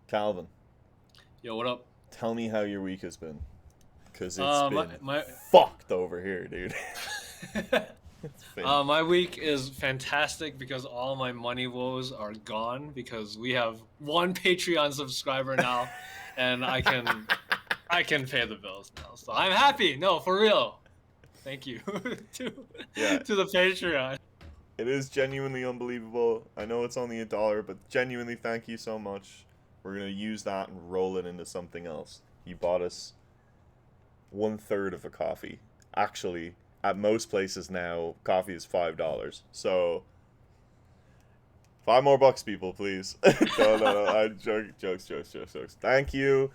Calvin, Yo, what up? tell me how your week has been, cause it's My been my fucked over here, dude. It's been my week is fantastic because all my money woes are gone because we have one Patreon subscriber now, and I can pay the bills now. So I'm happy. No, for real. Thank you to yeah. to the Patreon. It is genuinely unbelievable. I know it's only $1, but genuinely thank you so much. We're gonna use that and roll it into something else. You bought us 1/3 of a coffee. Actually, at most places now, coffee is $5. So $5 more, people, please. No. I jokes. Thank you.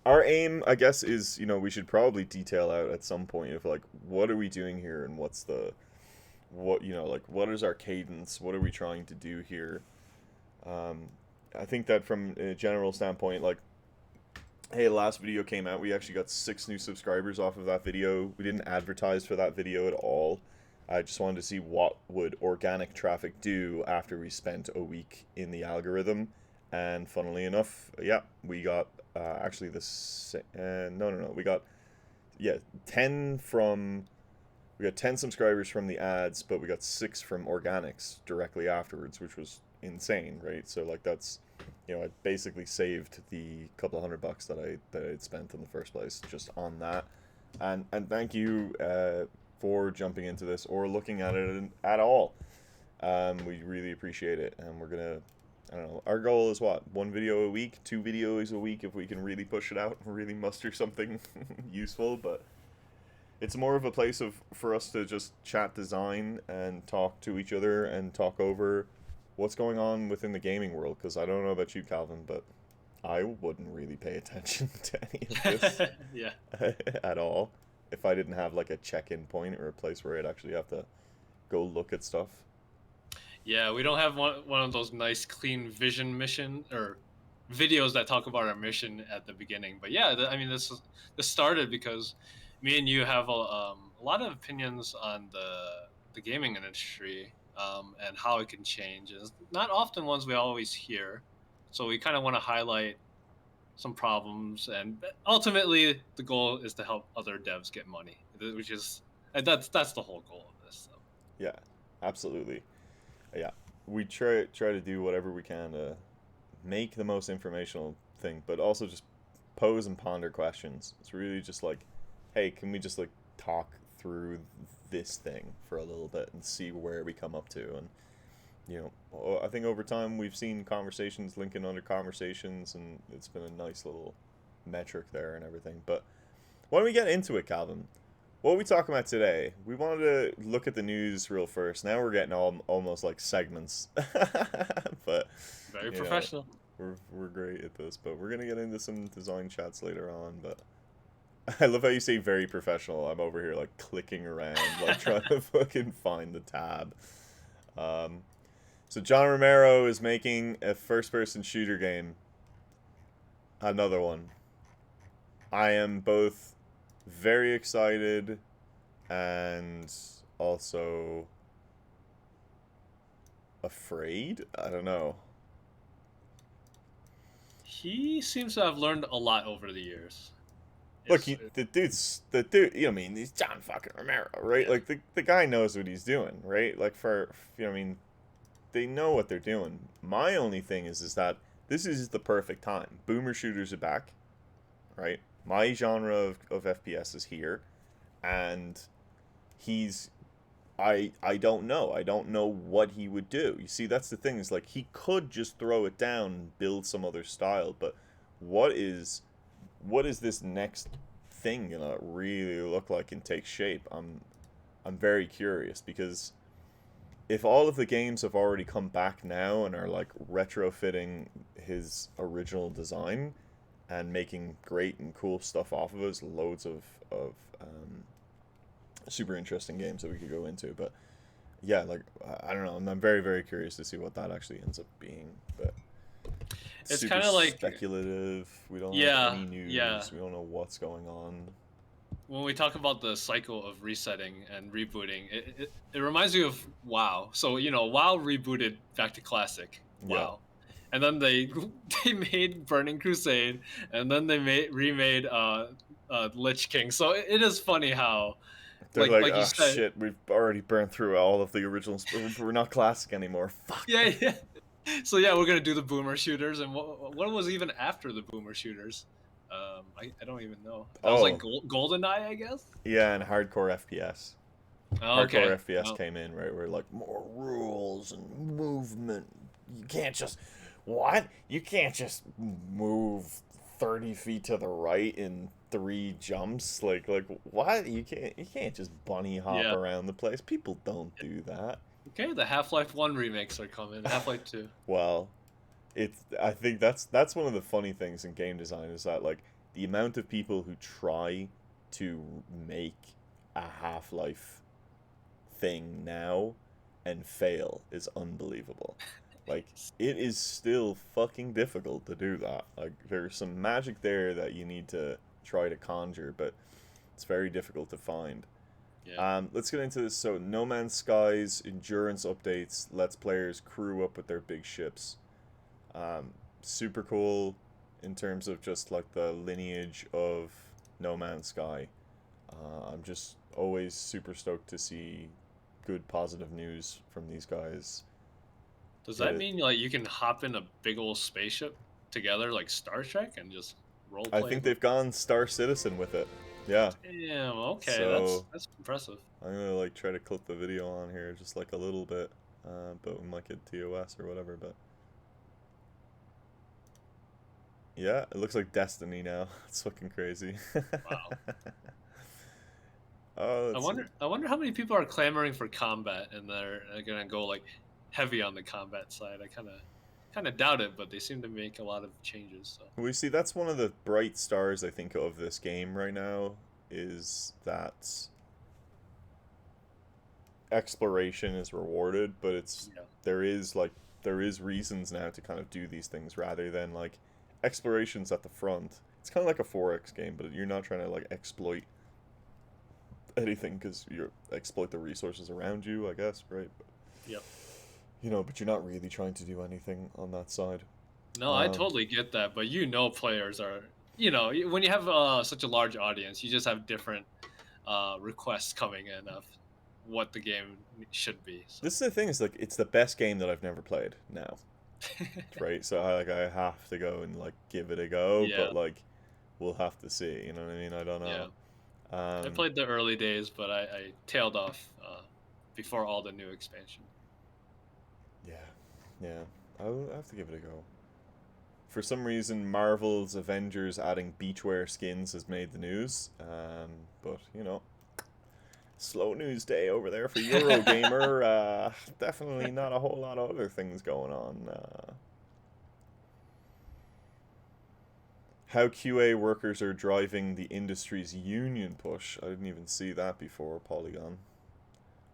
Our aim, I guess, is we should probably detail out at some point of like what are we doing here and what's the what like what is our cadence? What are we trying to do here? Um, I think that from a general standpoint, like, hey, the last video came out. We actually got 6 new subscribers off of that video. We didn't advertise for that video at all. I just wanted to see what would organic traffic do after we spent a week in the algorithm. And funnily enough, yeah, we got actually no. We got, yeah, 10 from we got 10 subscribers from the ads, but we got 6 from organics directly afterwards, which was insane, right? So like that's, I basically saved the couple of $100 that I'd spent in the first place just on that. And thank you for jumping into this or looking at it at all. We really appreciate it, and we're gonna. I don't know. Our goal is what? 1 video a week, 2 videos a week if we can really push it out and really muster something useful. But it's more of a place of for us to just chat design and talk to each other and talk over what's going on within the gaming world. Because I don't know about you, Calvin, but I wouldn't really pay attention to any of this Yeah. at all if I didn't have like a check-in point or a place where I'd actually have to go look at stuff. Yeah, we don't have one of those nice clean vision mission or videos that talk about our mission at the beginning. But yeah, I mean this started because me and you have a lot of opinions on the gaming industry and how it can change. And it's not often ones we always hear. So we kind of want to highlight some problems, and ultimately the goal is to help other devs get money, which is and that's the whole goal of this. So. Yeah, absolutely. Yeah, we try to do whatever we can to make the most informational thing, but also just pose and ponder questions. It's really just like, hey, can we just like talk through this thing for a little bit and see where we come up to? And I think over time we've seen conversations linking other conversations, and it's been a nice little metric there and everything. But why don't we get into it, Calvin? What are we talking about today? We wanted to look at the news real first. Now we're getting almost like segments, but Very you know professional. we're great at this. But we're gonna get into some design chats later on. But I love how you say very professional. I'm over here like clicking around, like trying to fucking find the tab. Um, so John Romero is making a first-person shooter game. Another one. I am both very excited and also afraid. I don't know. He seems to have learned a lot over the years. Look, It's the dude. I mean, he's John fucking Romero, right? yeah, Like the guy knows what he's doing, right? Like I mean, they know what they're doing. My only thing is that this is the perfect time. Boomer shooters are back, right? My genre of FPS is here, and he's I don't know. I don't know what he would do. You see, that's the thing, is like he could just throw it down and build some other style, but what is this next thing gonna really look like and take shape? I'm very curious, because if all of the games have already come back now and are like retrofitting his original design and making great and cool stuff off of us, loads of super interesting games that we could go into. But yeah, like I don't know. I'm very very curious to see what that actually ends up being. But it's super kind of like speculative. We don't have yeah, any yeah. news. We don't know what's going on. When we talk about the cycle of resetting and rebooting, it reminds me of WoW. So WoW rebooted back to classic Yeah, WoW, and then they they made Burning Crusade, and then they remade Lich King. So it is funny how, They're like, like you oh said, shit, we've already burned through all of the originals. We're not classic anymore. Fuck. yeah, yeah. So yeah, we're gonna do the boomer shooters, and what was even after the boomer shooters? I don't even know. That was like Oh, GoldenEye, I guess. yeah, and hardcore FPS. Hardcore Okay. FPS Well, came in, right? Where like more rules and movement. You can't just what? You can't just move 30 feet to the right in 3 jumps. Like what? You can't just bunny hop yeah. around the place. People don't do that. Okay, the Half-Life 1 remakes are coming. Half-Life 2. Well, it's I think that's one of the funny things in game design is that like the amount of people who try to make a Half-Life thing now and fail is unbelievable. Like it is still fucking difficult to do that. Like there's some magic there that you need to try to conjure, but it's very difficult to find. Yeah. Let's get into this. So No Man's Sky's endurance updates lets players crew up with their big ships. Super cool in terms of just like the lineage of No Man's Sky. I'm just always super stoked to see good positive news from these guys. Does that It, mean like you can hop in a big old spaceship together like Star Trek and just role I play think with? they've gone Star Citizen with it. Yeah. Damn. Okay, So that's impressive. I'm gonna like try to clip the video on here just like a little bit, but we might get TOS or whatever. But yeah, it looks like Destiny now. It's fucking crazy. Wow. Oh, I let's see. wonder. I wonder how many people are clamoring for combat and they're gonna go like heavy on the combat side. I kind of doubt it, but they seem to make a lot of changes. So We see that's one of the bright stars I think of this game right now is that exploration is rewarded, but it's yeah, there is like there is reasons now to kind of do these things rather than like exploration's at the front. It's kind of like a 4X game, but you're not trying to like exploit anything because you exploit the resources around you, I guess, right? But, yep. but you're not really trying to do anything on that side. No, I Um, totally get that, but players are, when you have such a large audience, you just have different requests coming in of what the game should be. So this is the thing is like it's the best game that I've never played now, right? So I have to go and like give it a go, yeah, but like we'll have to see. You know what I mean? I don't know. yeah. I played the early days, but I tailed off before all the new expansion. Yeah, yeah. I'll have to give it a go. For some reason, Marvel's Avengers adding beachwear skins has made the news. But slow news day over there for Eurogamer. Definitely not a whole lot of other things going on. How QA workers are driving the industry's union push. I didn't even see that before, Polygon.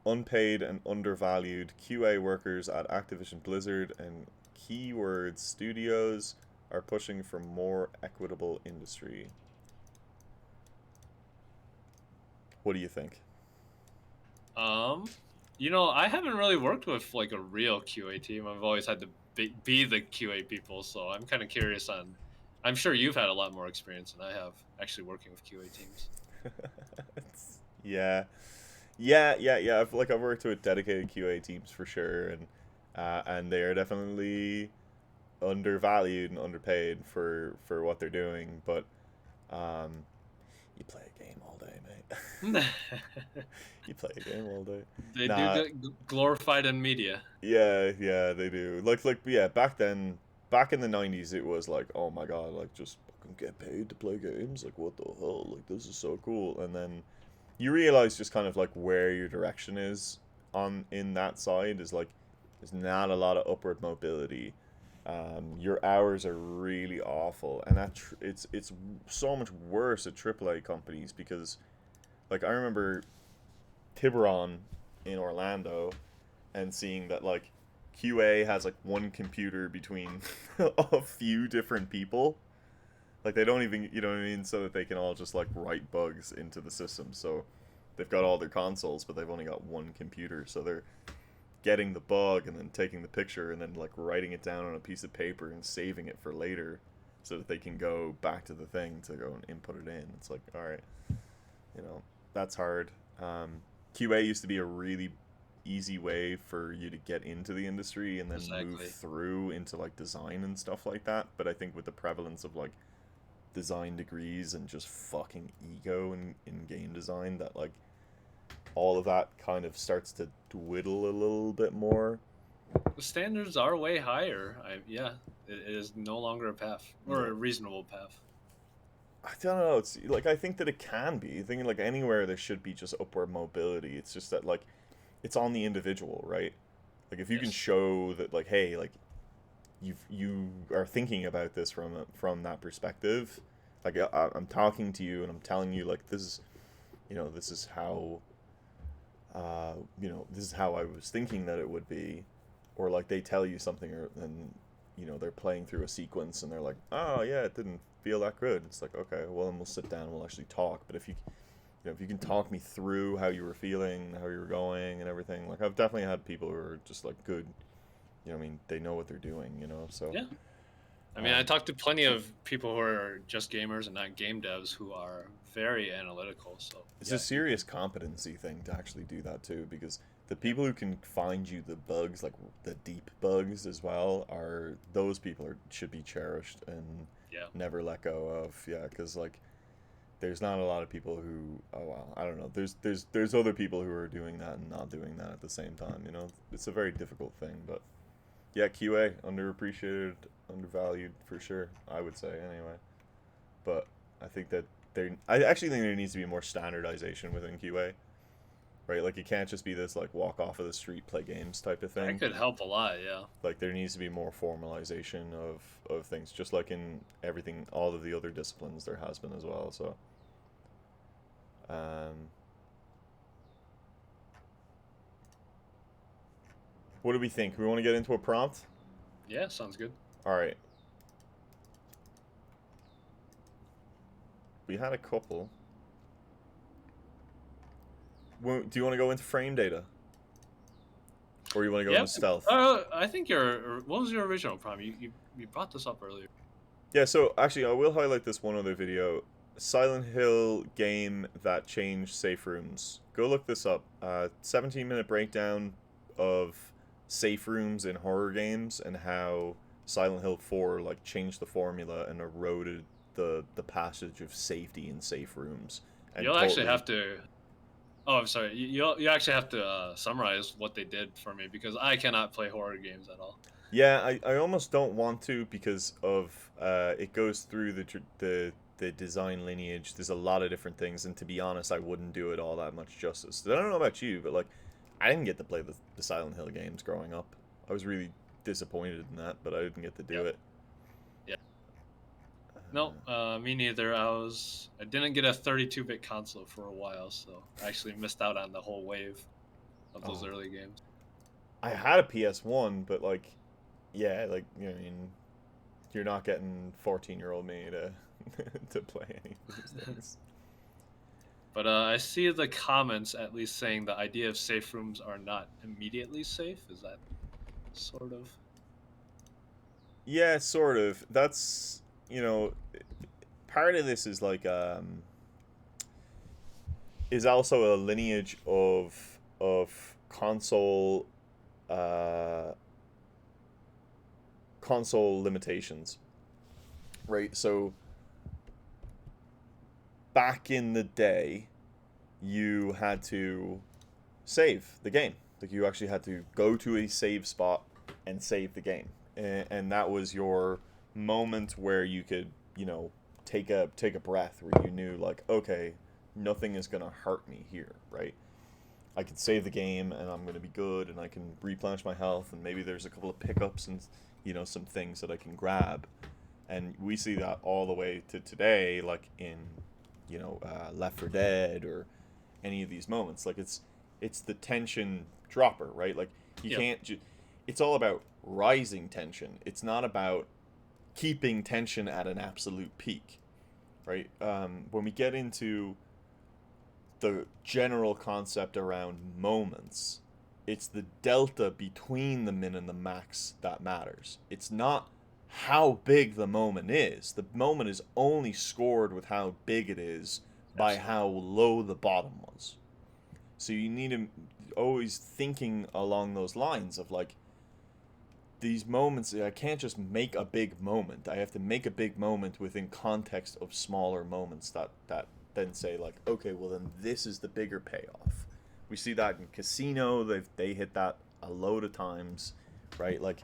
Unpaid and undervalued QA workers at Activision Blizzard and Keyword Studios are pushing for more equitable industry. What do you think? Um, I haven't really worked with like a real QA team. I've always had to be the QA people, so I'm kind of curious on. I'm sure you've had a lot more experience than I have actually working with QA teams. Yeah, yeah. I've worked with dedicated QA teams for sure, and they are definitely undervalued and underpaid for what they're doing. But um, you play a game all day, mate. You play a game all day. They do Nah, get glorified in media. yeah, they do. Yeah, back in the '90s, it was like, oh my god, like just fucking get paid to play games. Like what the hell? Like this is so cool. And then you realize just kind of like where your direction is on in that side is like there's not a lot of upward mobility. Your hours are really awful, and it's so much worse at AAA companies because like I remember Tiburon in Orlando and seeing that like QA has like one computer between a few different people. Like they don't even, you know what I mean, so that they can all just like write bugs into the system. So they've got all their consoles, but they've only got one computer. So getting the bug and then taking the picture and then like writing it down on a piece of paper and saving it for later so that they can go back to the thing to go and input it in. It's like, all right, you know, that's hard. QA used to be a really easy way for you to get into the industry and then move Exactly. through into like design and stuff like that. But I think with the prevalence of like design degrees and just fucking ego in game design, that like all of that kind of starts to dwindle a little bit more. The standards are way higher. Yeah, it is no longer a path or Yeah. a reasonable path. I don't know. It's like I think that it can be. I think like anywhere there should be just upward mobility. It's just that like it's on the individual, right? Like if you can Yes. show that like hey, like you are thinking about this from that perspective. Like I'm talking to you and I'm telling you like this is, you know, this is how you know, this is how I was thinking that it would be, or like they tell you something, or and you know they're playing through a sequence and they're like, oh yeah, it didn't feel that good. It's like okay, well then we'll sit down and we'll actually talk. But if you know, if you can talk me through how you were feeling, how you were going, and everything, like I've definitely had people who are just like good, you know, I mean they know what they're doing, you know. So Yeah. I mean, I talked to plenty of people who are just gamers and not game devs who are very analytical. So it's yeah, a serious competency thing to actually do that too, because the people who can find you the bugs, like the deep bugs as well, are those people are should be cherished and yeah. never let go of. Yeah, because like there's not a lot of people who oh well I don't know there's other people who are doing that and not doing that at the same time. You know, it's a very difficult thing, but yeah, QA underappreciated, undervalued for sure. I would say anyway, but I think that I actually think there needs to be more standardization within QA, right? Like it can't just be this like walk off of the street, play games type of That thing. could help a lot. Yeah. Like there needs to be more formalization of things, just like in everything, all of the other disciplines there has been as well. So, um, what do we think? We want to get into a prompt? Yeah, sounds good. All right. We had a couple. Do you want to go into frame data, or you want to go Yeah. into stealth? I think what was your original prompt? You brought this up earlier. Yeah, so actually, I will highlight this one other video. Silent Hill game that changed safe rooms. Go look this up. 17-minute breakdown of safe rooms in horror games and how Silent Hill 4 like changed the formula and eroded the passage of safety in safe rooms. And You'll actually totally have to. Oh, I'm sorry. You actually have to summarize what they did for me because I cannot play horror games at all. yeah, I almost don't want to because of it goes through the design lineage. There's a lot of different things, and to be honest, I wouldn't do it all that much justice. I don't know about you, but like, I didn't get to play the Silent Hill games growing up. I was really disappointed in that, but I didn't get to do Yep. it. Yeah. No, me neither. I didn't get a 32-bit console for a while, so I actually missed out on the whole wave of those Oh, early games. I had a PS1, but like, yeah, like you know, I mean, you're not getting 14-year-old me to to play any of these things. But I see the comments at least saying the idea of safe rooms are not immediately safe. Is that sort of? Yeah, sort of. That's you know, part of this is like is also a lineage of uh console limitations, right? So back in the day, you had to save the game. Like you actually had to go to a save spot and save the game, and that was your moment where you could, you know, take a breath, where you knew like, okay, nothing is gonna hurt me here, right? I can save the game and I'm gonna be good, and I can replenish my health, and maybe there's a couple of pickups and you know some things that I can grab, and we see that all the way to today, like in you know Left 4 Dead or any of these moments. Like it's the tension dropper, right? Like you Yep. can't. It's all about rising tension. It's not about keeping tension at an absolute peak, right? When we get into the general concept around moments, it's the delta between the min and the max that matters. It's not how big the moment is. The moment is only scored with how big it is by Absolutely. how low the bottom was. So you need to always thinking along those lines of like these moments. I can't just make a big moment. I have to make a big moment within context of smaller moments that then say like, okay, well then this is the bigger payoff. We see that in Casino. They hit that a load of times, right? Like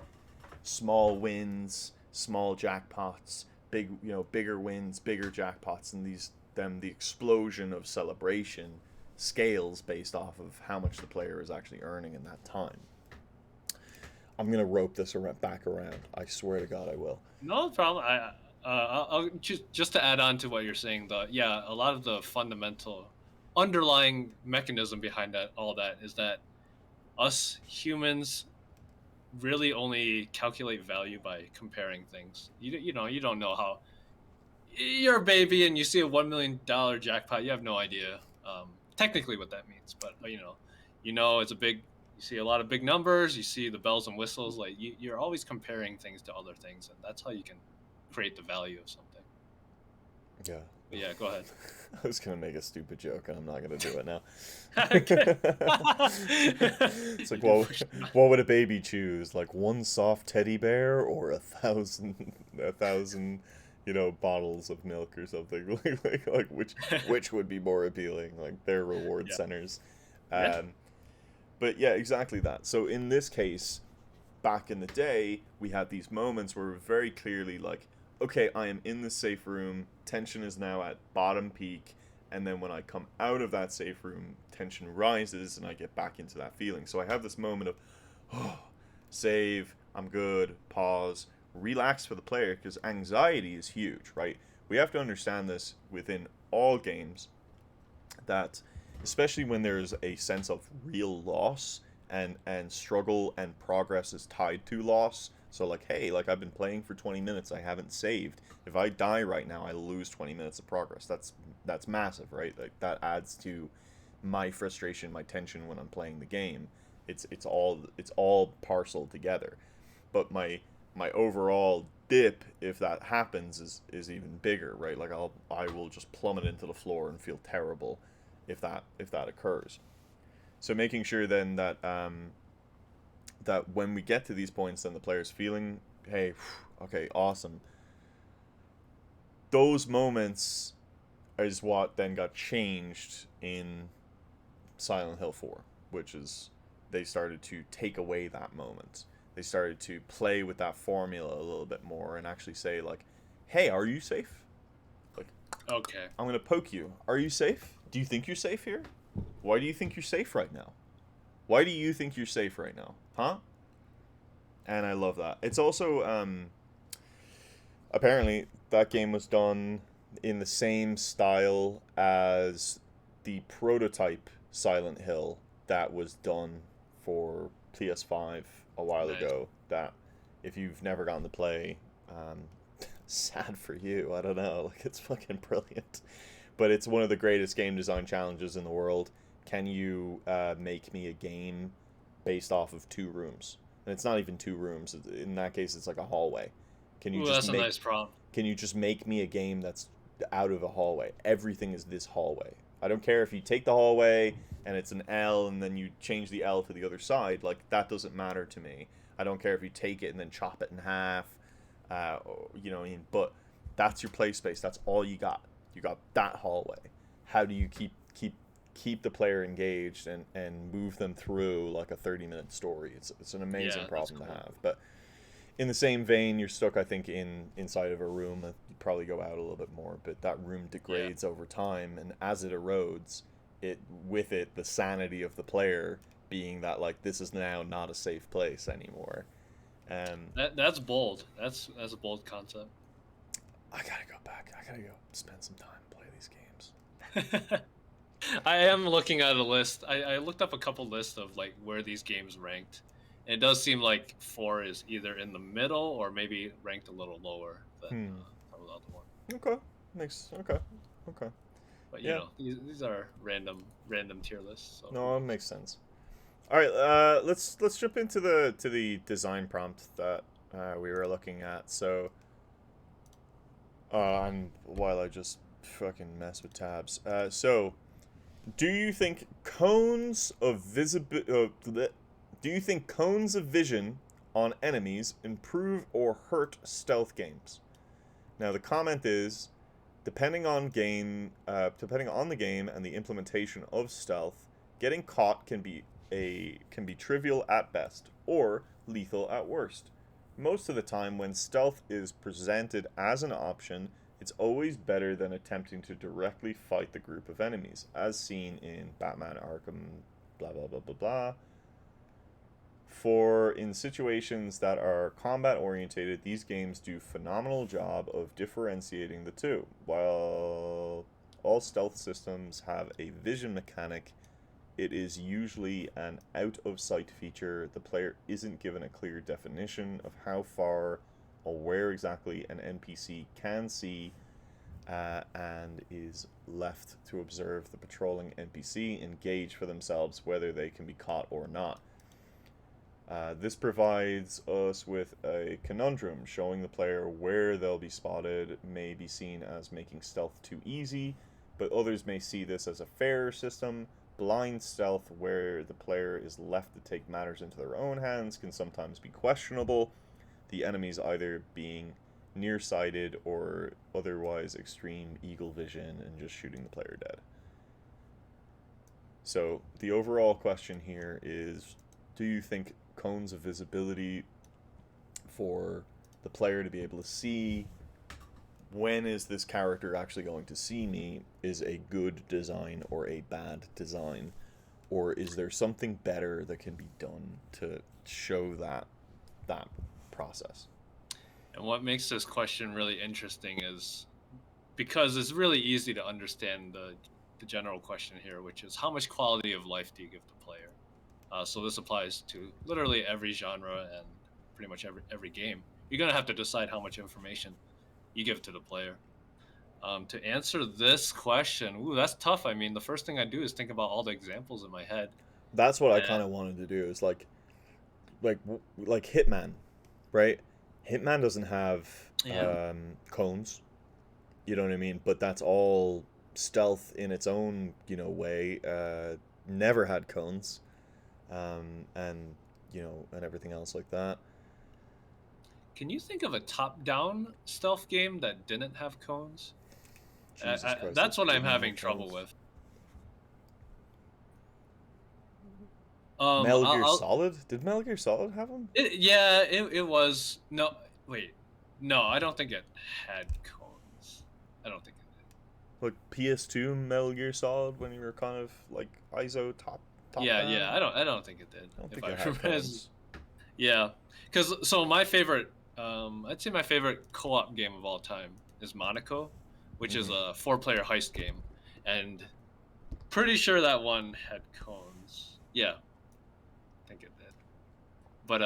small wins, small jackpots, bigger wins, bigger jackpots, and the explosion of celebration scales based off of how much the player is actually earning in that time. I'm gonna rope this back around. I swear to God, I will. No problem. I'll just to add on to what you're saying. Yeah, a lot of the fundamental underlying mechanism behind that all that is that us humans really only calculate value by comparing things. You don't know how you're a baby and you see a $1 million jackpot. You have no idea technically what that means, but it's a big. You see a lot of big numbers. You see the bells and whistles. Like you're always comparing things to other things, and that's how you can create the value of something. Yeah. But yeah, go ahead. I was gonna make a stupid joke, and I'm not gonna do it now. Okay. It's like, You well, for sure. what would a baby choose? Like one soft teddy bear or a thousand, bottles of milk or something? Like which would be more appealing? Like their reward Yeah. centers. Yeah. Um, but yeah, exactly that. So in this case, back in the day, we had these moments where we're very clearly like, okay, I am in the safe room, tension is now at bottom peak, and then when I come out of that safe room, tension rises and I get back into that feeling. So I have this moment of, oh, save, I'm good, pause, relax for the player, because anxiety is huge, right? We have to understand this within all games that especially when there's a sense of real loss and struggle and progress is tied to loss. So like, hey, like I've been playing for 20 minutes, I haven't saved. If I die right now, I lose 20 minutes of progress. That's massive, right? Like that adds to my frustration, my tension when I'm playing the game. It's all parcel together. But my overall dip, if that happens, is even bigger, right? Like I will just plummet into the floor and feel terrible if that occurs. So making sure then that when we get to these points, then the player's feeling, hey, okay, awesome. Those moments is what then got changed in Silent Hill 4, which is they started to take away that moment. They started to play with that formula a little bit more and actually say like, "Hey, are you safe? Like, Okay. I'm gonna poke you. Are you safe? Do you think you're safe here? Why do you think you're safe right now? Why do you think you're safe right now? Huh?" And I love that. It's also apparently that game was done in the same style as the prototype Silent Hill that was done for PS5 a while Nice. ago. That if you've never gotten to play, um, sad for you. I don't know. Like it's fucking brilliant, but it's one of the greatest game design challenges in the world. Can you make me a game based off of two rooms? And it's not even two rooms. In that case, it's like a hallway. Can you Ooh, just that's a make nice prompt. can you just make me a game that's out of a hallway? Everything is this hallway. I don't care if you take the hallway and it's an L and then you change the L to the other side. Like that doesn't matter to me. I don't care if you take it and then chop it in half. What I mean? But that's your play space. That's all you got. You got that hallway. How do you keep the player engaged and move them through like a 30-minute story? It's an amazing Yeah, that's problem to cool. have. But in the same vein, you're stuck, I think, inside of a room. You probably go out a little bit more, but that room Yeah. degrades over time, and as it erodes, with it the sanity of the player being that like this is now not a safe place anymore. Um, That's bold. That's a bold concept. I gotta go back. I gotta go spend some time and play these games. I am looking at a list. I looked up a couple lists of like where these games ranked. And it does seem like 4 is either in the middle or maybe ranked a little lower than Hmm. some of the other one. Okay. Okay. But Yeah. these are random tier lists. So who No, it knows? makes sense. All right, let's jump into the design prompt that we were looking at. So, and while I just fucking mess with tabs, so do you think cones of do you think cones of vision on enemies improve or hurt stealth games? Now the comment is, depending on the game and the implementation of stealth, getting caught can be trivial at best or lethal at worst. Most of the time, when stealth is presented as an option, it's always better than attempting to directly fight the group of enemies, as seen in Batman Arkham, blah blah blah blah blah. For in situations that are combat orientated, these games do phenomenal job of differentiating the two. While all stealth systems have a vision mechanic, it is usually an out of sight feature. The player isn't given a clear definition of how far or where exactly an NPC can see, and is left to observe the patrolling NPC and gauge for themselves whether they can be caught or not. This provides us with a conundrum, showing the player where they'll be spotted may be seen as making stealth too easy, but others may see this as a fair system. Blind stealth, where the player is left to take matters into their own hands, can sometimes be questionable, the enemies either being nearsighted or otherwise extreme eagle vision and just shooting the player dead. So the overall question here is, do you think cones of visibility for the player to be able to see when is this character actually going to see me is a good design or a bad design, or is there something better that can be done to show that process? And what makes this question really interesting is because it's really easy to understand the general question here, which is how much quality of life do you give the player? So this applies to literally every genre and pretty much every game. You're gonna have to decide how much information you give to the player. To answer this question, ooh, that's tough. I mean, the first thing I do is think about all the examples in my head. That's what I And kind of wanted to do. Is like like Hitman, right? Hitman doesn't have yeah, cones. You know what I mean? But that's all stealth in its own way. Never had cones, and and everything else like that. can you think of a top-down stealth game that didn't have cones? Jesus Christ, That's that what I'm didn't having have trouble cones. with. Metal Gear I'll Solid? Did Metal Gear Solid have them? yeah, it was no wait, no, I don't think it had cones. I don't think it did. Like PS2 Metal Gear Solid when you were kind of like ISO top Yeah, down? I don't think it did. I don't If think I it had remember, cones. yeah, because so my favorite, I'd say my favorite co-op game of all time is Monaco, which is Hmm. a four-player heist game, and pretty sure that one had cones. Yeah, I think it did. But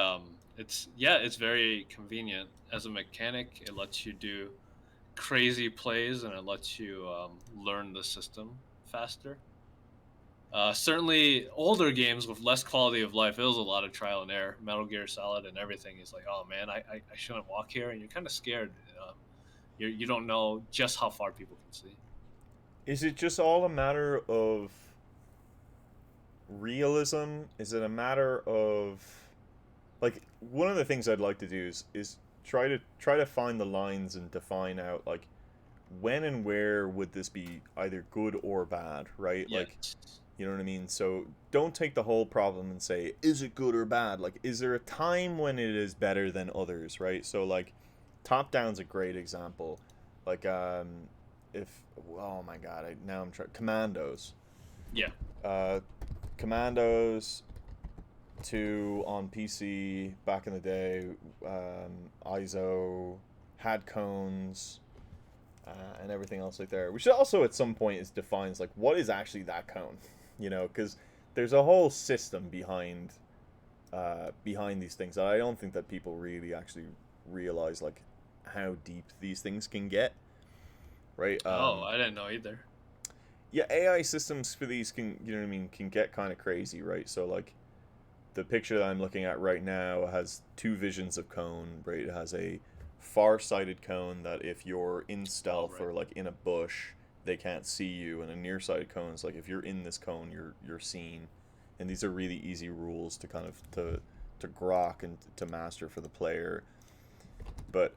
it's yeah, it's very convenient as a mechanic. It lets you do crazy plays and it lets you learn the system faster. Certainly, older games with less quality of life, it was a lot of trial and error. Metal Gear Solid and everything is like, oh man, I shouldn't walk here, and you're kind of scared. You don't know just how far people can see. Is it just all a matter of realism? Is it a matter of like one of the things I'd like to do is try to find the lines and define out like when and where would this be either good or bad, right? Like, Yes. you know what I mean? So don't take the whole problem and say, is it good or bad? Like, is there a time when it is better than others, right? So, like, top down's a great example. Like, if, oh my god, now I'm trying, Commandos. Yeah. Uh, Commandos 2 on PC back in the day, ISO, had cones, and everything else like there, which also at some point is defines like what is actually that cone, because there's a whole system behind these things that I don't think that people really actually realize like how deep these things can get, right? Oh, I didn't know either. Yeah, AI systems for these can can get kind of crazy, right? So like the picture that I'm looking at right now has two visions of cone, right? It has a far-sighted cone that if you're in Oh, stealth right. or like in a bush, they can't see you, and a nearsighted cone is like if you're in this cone, you're seen. And these are really easy rules to kind of to grok and to master for the player. But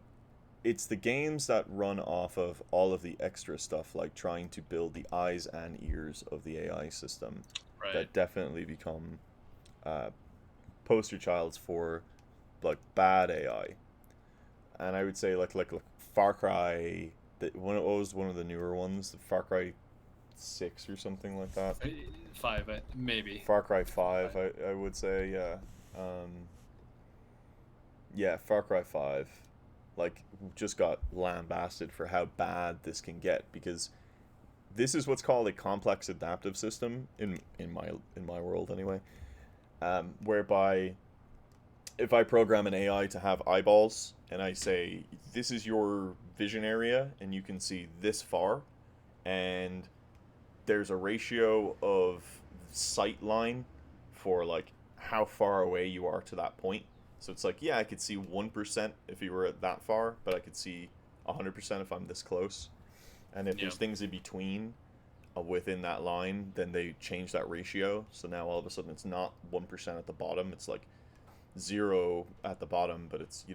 it's the games that run off of all of the extra stuff, like trying to build the eyes and ears of the AI system, Right. that definitely become uh, poster childs for like bad AI. And I would say like Far Cry, what was one of the newer ones, Far Cry 6 or something like that. Uh, Five, maybe. Far Cry 5, Five. I would say, yeah. Yeah, Far Cry 5 like just got lambasted for how bad this can get, because this is what's called a complex adaptive system in my world anyway, whereby if I program an AI to have eyeballs and I say this is your vision area and you can see this far, and there's a ratio of sight line for like how far away you are to that point. So it's like, yeah, I could see 1% if you were at that far, but I could see 100% if I'm this close. And if Yeah. there's things in between within that line, then they change that ratio. So now all of a sudden it's not 1% at the bottom. It's like 0 at the bottom, but it's,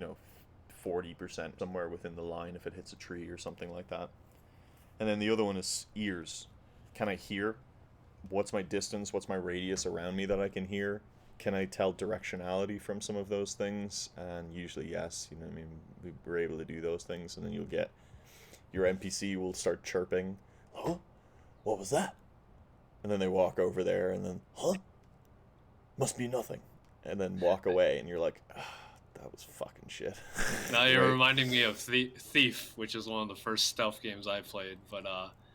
40% somewhere within the line if it hits a tree or something like that. And then the other one is ears. Can I hear? What's my distance? What's my radius around me that I can hear? Can I tell directionality from some of those things? And usually, yes. I mean, we're able to do those things, and then you'll get your NPC will start chirping. Huh? What was that? And then they walk over there, and then, huh? Must be nothing. And then walk away, and you're like, ah, that was fucking shit. Now you're Right? reminding me of Thief, which is one of the first stealth games I played. But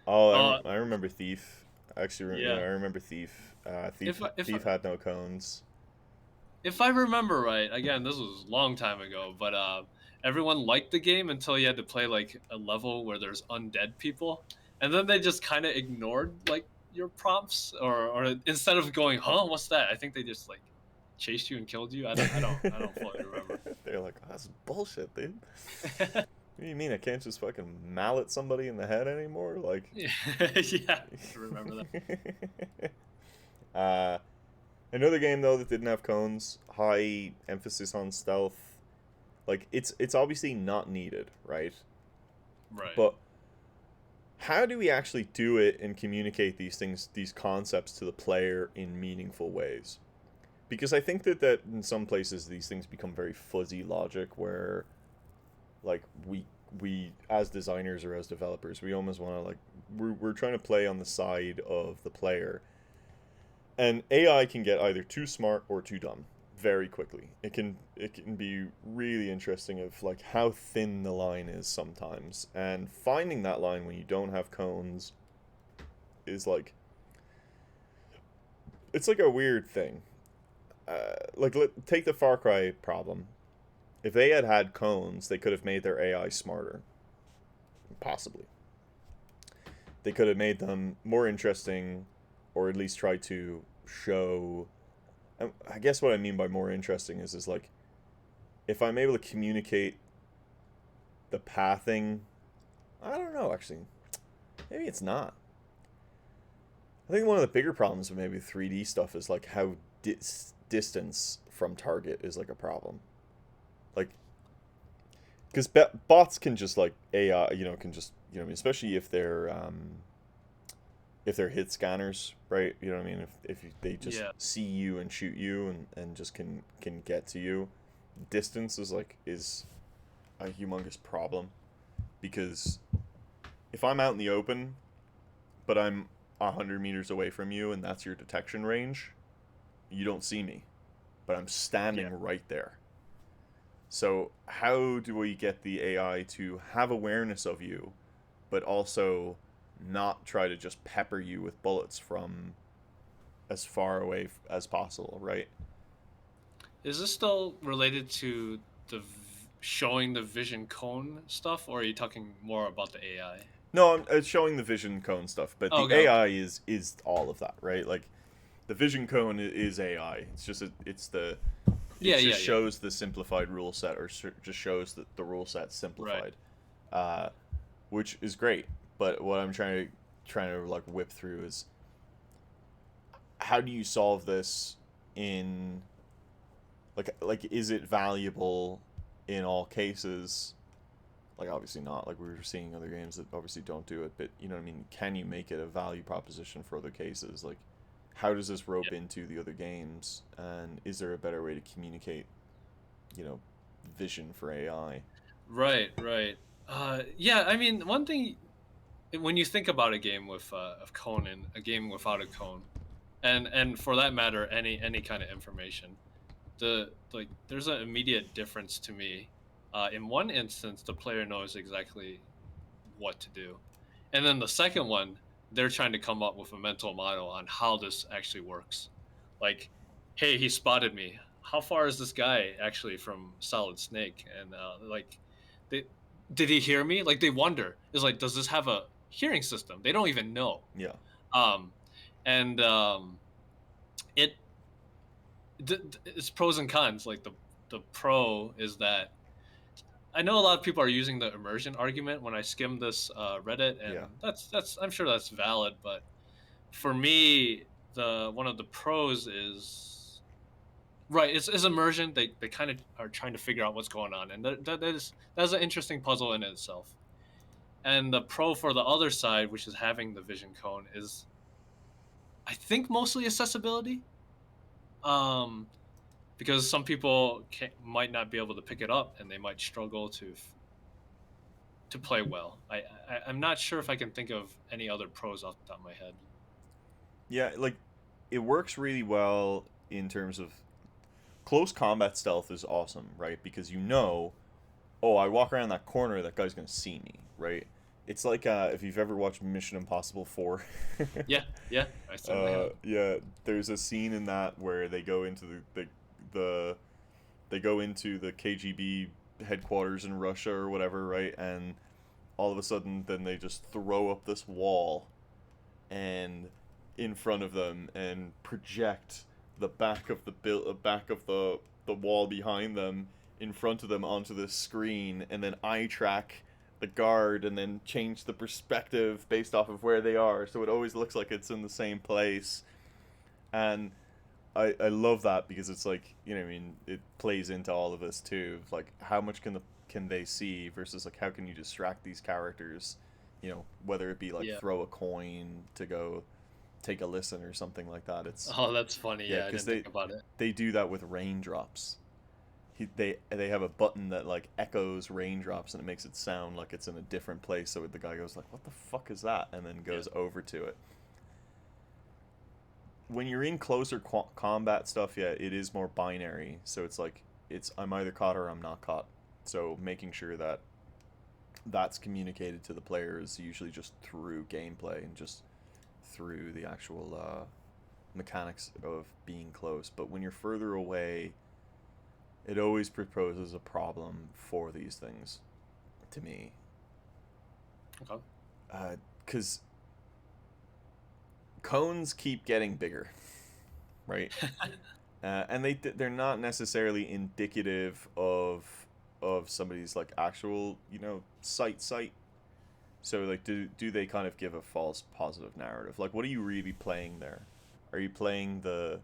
Oh, uh, I remember Thief. Actually, yeah, yeah. I remember Thief. If I- if Thief had no cones. if I remember right, again, this was a long time ago, but everyone liked the game until you had to play like a level where there's undead people, and then they just kind of ignored like your prompts, or instead of going, "Huh, what's that?" I think they just like chased you and killed you. I don't fully remember. They're like, oh, that's bullshit, dude. What do you mean I can't just fucking mallet somebody in the head anymore? Like, Yeah, yeah, I remember that. uh, another game though that didn't have cones, high emphasis on stealth. Like, it's obviously not needed, right? Right. But how do we actually do it and communicate these things, these concepts to the player in meaningful ways? Because I think that in some places these things become very fuzzy logic, where like we as designers or as developers, we almost want to like we're trying to play on the side of the player, and AI can get either too smart or too dumb very quickly. It can be really interesting of like how thin the line is sometimes, and finding that line when you don't have cones is like, it's like a weird thing. Like, take the Far Cry problem. If they had had cones, they could have made their AI smarter. Possibly. They could have made them more interesting, or at least try to show. I guess what I mean by more interesting is like, if I'm able to communicate the pathing. I don't know, actually. Maybe it's not. I think one of the bigger problems with maybe 3D stuff is like how distance from target is like a problem. Like, because bots can just like AI, can just, especially if they're hit scanners, right? You know what I mean? If they just Yeah. see you and shoot you, and just can get to you, distance is a humongous problem, because if I'm out in the open, but I'm 100 meters away from you, and that's your detection range, you don't see me, but I'm Yeah. standing right there. So how do we get the AI to have awareness of you, but also not try to just pepper you with bullets from as far away as possible, right? Is this still related to the showing the vision cone stuff, or are you talking more about the AI? No, it's showing the vision cone stuff, but the Okay. AI is all of that, right? Like, the vision cone is AI. It's just it Yeah, just yeah, yeah. shows the simplified rule set, or just shows that the rule set's Right. simplified, uh, which is great. But what I'm trying to like whip through is, how do you solve this in, like is it valuable in all cases? Like obviously not. Like we were seeing other games that obviously don't do it, but you know what I mean. Can you make it a value proposition for other cases? Like, how does this rope Yeah. into the other games? And is there a better way to communicate, you know, vision for AI? Right, right. Yeah, I mean, one thing when you think about a game with of cone and a game without a cone, and for that matter, any kind of information, there's an immediate difference to me. In one instance, the player knows exactly what to do, and then the second one, they're trying to come up with a mental model on how this actually works. Like, hey, he spotted me. How far is this guy actually from Solid Snake? And like, they did he hear me? Like, they wonder. It's like, does this have a hearing system? They don't even know. Yeah, Um, and it it's pros and cons. Like the pro is that I know a lot of people are using the immersion argument when I skim this Reddit, yeah, and that's I'm sure that's valid. But for me, the one of the pros is right. It's immersion. They kind of are trying to figure out what's going on, and that's an interesting puzzle in itself. And the pro for the other side, which is having the vision cone, is I think mostly accessibility. Um, because some people might not be able to pick it up, and they might struggle to play well. I'm not sure if I can think of any other pros off the top of my head. yeah. Like, it works really well in terms of close combat stealth is awesome, right? Because you know, oh, I walk around that corner, that guy's gonna see me, right? It's like if you've ever watched Mission Impossible 4. Yeah, yeah, I certainly have. Yeah, there's a scene in that where they go into the they go into the KGB headquarters in Russia or whatever, right? And all of a sudden, then they just throw up this wall and in front of them and project the back of the wall behind them in front of them onto this screen, and then eye track the guard and then change the perspective based off of where they are, so it always looks like it's in the same place. And I love that because it's like, you know, I mean, it plays into all of this too. Like, how much can they see versus like how can you distract these characters? You know, whether it be like Yeah. throw a coin to go take a listen or something like that. It's Oh, that's funny. yeah, Yeah, I because didn't think about it. they do that with raindrops. They have a button that like echoes raindrops and it makes it sound like it's in a different place. So the guy goes like, "What the fuck is that?" and then Yeah. goes over to it. When you're in closer combat stuff, yeah, it is more binary. So it's like it's I'm either caught or I'm not caught. So making sure that that's communicated to the players usually just through gameplay and just through the actual mechanics of being close. But when you're further away, it always proposes a problem for these things to me. Okay. Because cones keep getting bigger, right? And they're not necessarily indicative of somebody's like actual, you know, sight. So like, do they kind of give a false positive narrative? Like, what are you really playing there? Are you playing the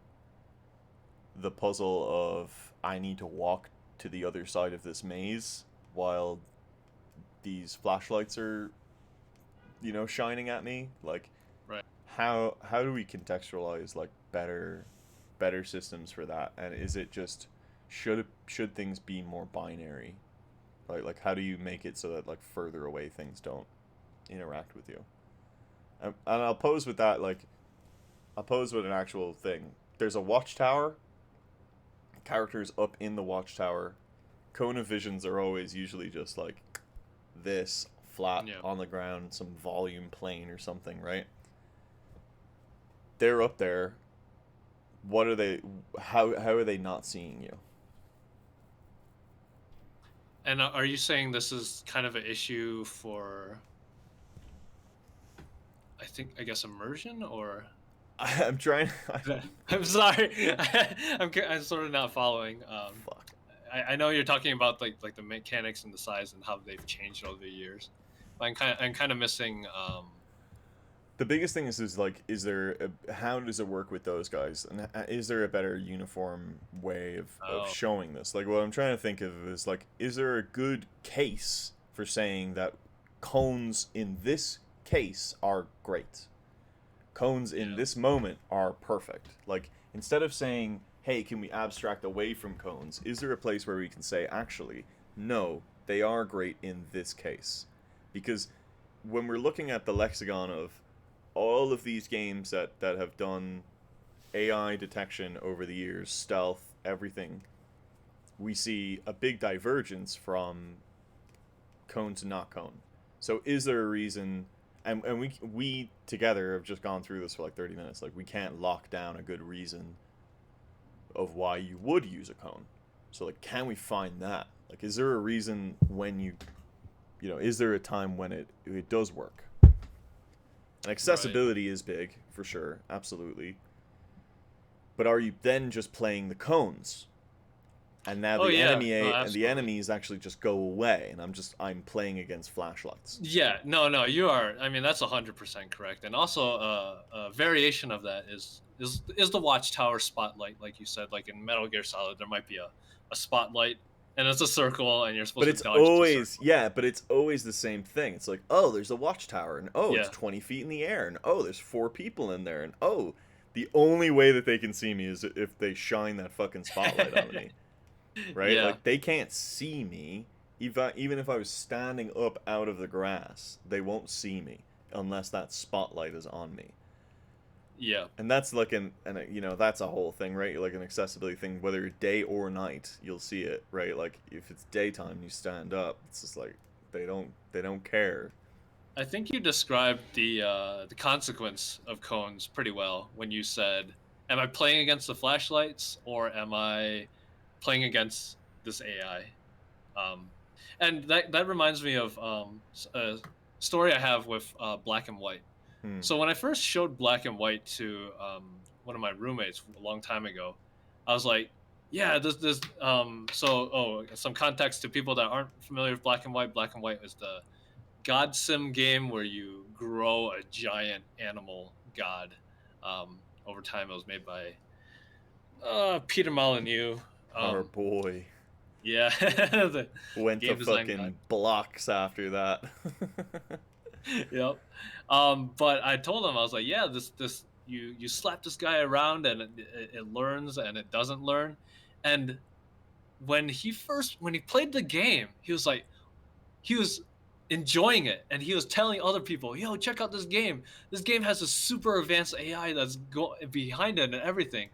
puzzle of I need to walk to the other side of this maze while these flashlights are, you know, shining at me? Like, Right. how do we contextualize like better systems for that? And is it just should things be more binary? Like how do you make it so that like further away things don't interact with you? And I'll pose with that, like I'll pose with an actual thing. There's a watchtower. Characters up in the watchtower. Cone of visions are always usually just like this flat Yeah. on the ground, some volume plane or something, right? They're up there. What are they? How are they not seeing you? And are you saying this is kind of an issue for, I guess, immersion or? I'm trying. I'm sorry. I'm sort of not following. Fuck. I know you're talking about like the mechanics and the size and how they've changed over the years. But I'm kind of missing. The biggest thing is like, how does it work with those guys, and is there a better uniform way of Oh, showing this? Like, what I'm trying to think of is like, is there a good case for saying that cones in this case are great? Cones in yeah. this moment are perfect. Like, instead of saying, hey, can we abstract away from cones, is there a place where we can say, actually, no, they are great in this case? Because when we're looking at the lexicon of all of these games that have done AI detection over the years, stealth, everything, we see a big divergence from cone to not cone. So is there a reason? And we together have just gone through this for like 30 minutes. Like, we can't lock down a good reason of why you would use a cone. So like, can we find that? Like, is there a reason when is there a time when it does work? And Right. accessibility is big for sure, absolutely. But are you then just playing the cones? And now Oh yeah. No, the absolutely. enemies actually just go away, and I'm playing against flashlights. Yeah, no, you are. I mean, that's 100% correct. And also, a variation of that is the watchtower spotlight, like you said. Like in Metal Gear Solid, there might be a spotlight, and it's a circle, and you're But supposed to it's dodge the always circle. yeah, but it's always the same thing. It's like, oh, there's a watchtower, and oh, it's Yeah, 20 feet in the air, and oh, there's four people in there, and oh, the only way that they can see me is if they shine that fucking spotlight on me, right? yeah, Like, they can't see me. Even if I was standing up out of the grass, they won't see me unless that spotlight is on me. yeah, And that's like that's a whole thing, right? Like an accessibility thing, whether day or night, you'll see it, right? Like, if it's daytime, you stand up, it's just like they don't care. I think you described the consequence of cones pretty well when you said, "Am I playing against the flashlights or am I playing against this AI?" Um, and that reminds me of a story I have with Black and White. Hmm. So when I first showed Black and White to one of my roommates a long time ago, I was like, "Yeah, this." Some context to people that aren't familiar with Black and White. Black and White is the God sim game where you grow a giant animal god. Over time, it was made by Peter Molyneux. Our Um, boy yeah, the went to game design god. fucking blocks after that. Yep. But I told him I was like, yeah, this you slap this guy around and it learns and it doesn't learn. And when he played the game, he was enjoying it and he was telling other people, "Yo, check out this game. This game has a super advanced AI that's behind it and everything."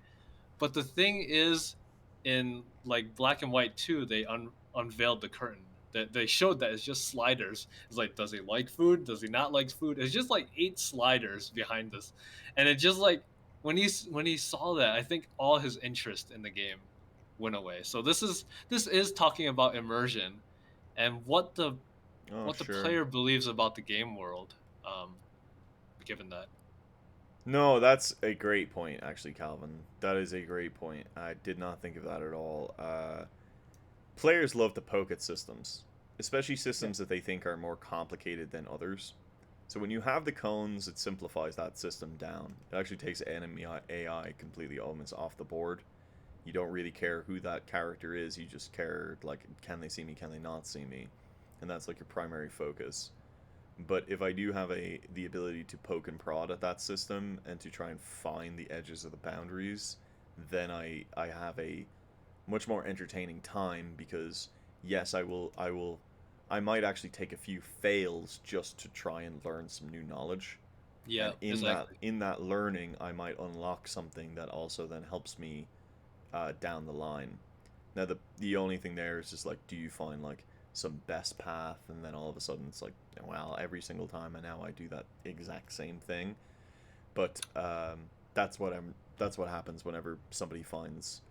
But the thing is, in like Black and White 2, they unveiled the curtain. That they showed that it's just sliders. It's like, does he like food? Does he not like food? It's just like 8 sliders behind this, and it just like when he saw that, I think all his interest in the game went away. So this is talking about immersion and Oh, what the sure. player believes about the game world. Um, given that, No, that's a great point, actually, Calvin. That is a great point. I did not think of that at all. Players love to poke at systems, especially yeah, systems that they think are more complicated than others. So when you have the cones, it simplifies that system down. It actually takes enemy AI completely almost off the board. You don't really care who that character is. You just care, like, can they see me? Can they not see me? And that's like your primary focus. But if I do have the ability to poke and prod at that system and to try and find the edges of the boundaries, then I have a much more entertaining time, because yes, I might actually take a few fails just to try and learn some new knowledge. yeah, And in that exactly. in that learning, I might unlock something that also then helps me down the line. Now the only thing there is just like, do you find like some best path, and then all of a sudden it's like, well, every single time and now I do that exact same thing. But that's what happens whenever somebody finds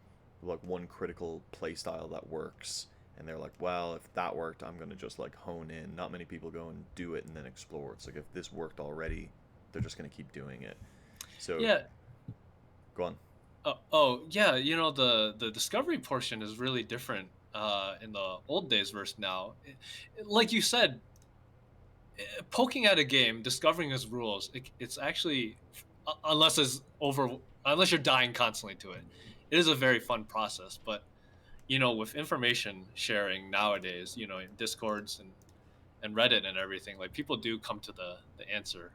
like one critical playstyle that works, and they're like, well, if that worked, I'm gonna just like hone in. Not many people go and do it and then explore. It's like, if this worked already, they're just gonna keep doing it. So Yeah, Go on. Oh yeah, the discovery portion is really different in the old days versus now. Like you said, poking at a game, discovering its rules, it's actually unless it's over unless you're dying constantly to it, it is a very fun process. But with information sharing nowadays, in Discords and Reddit and everything, like people do come to the answer.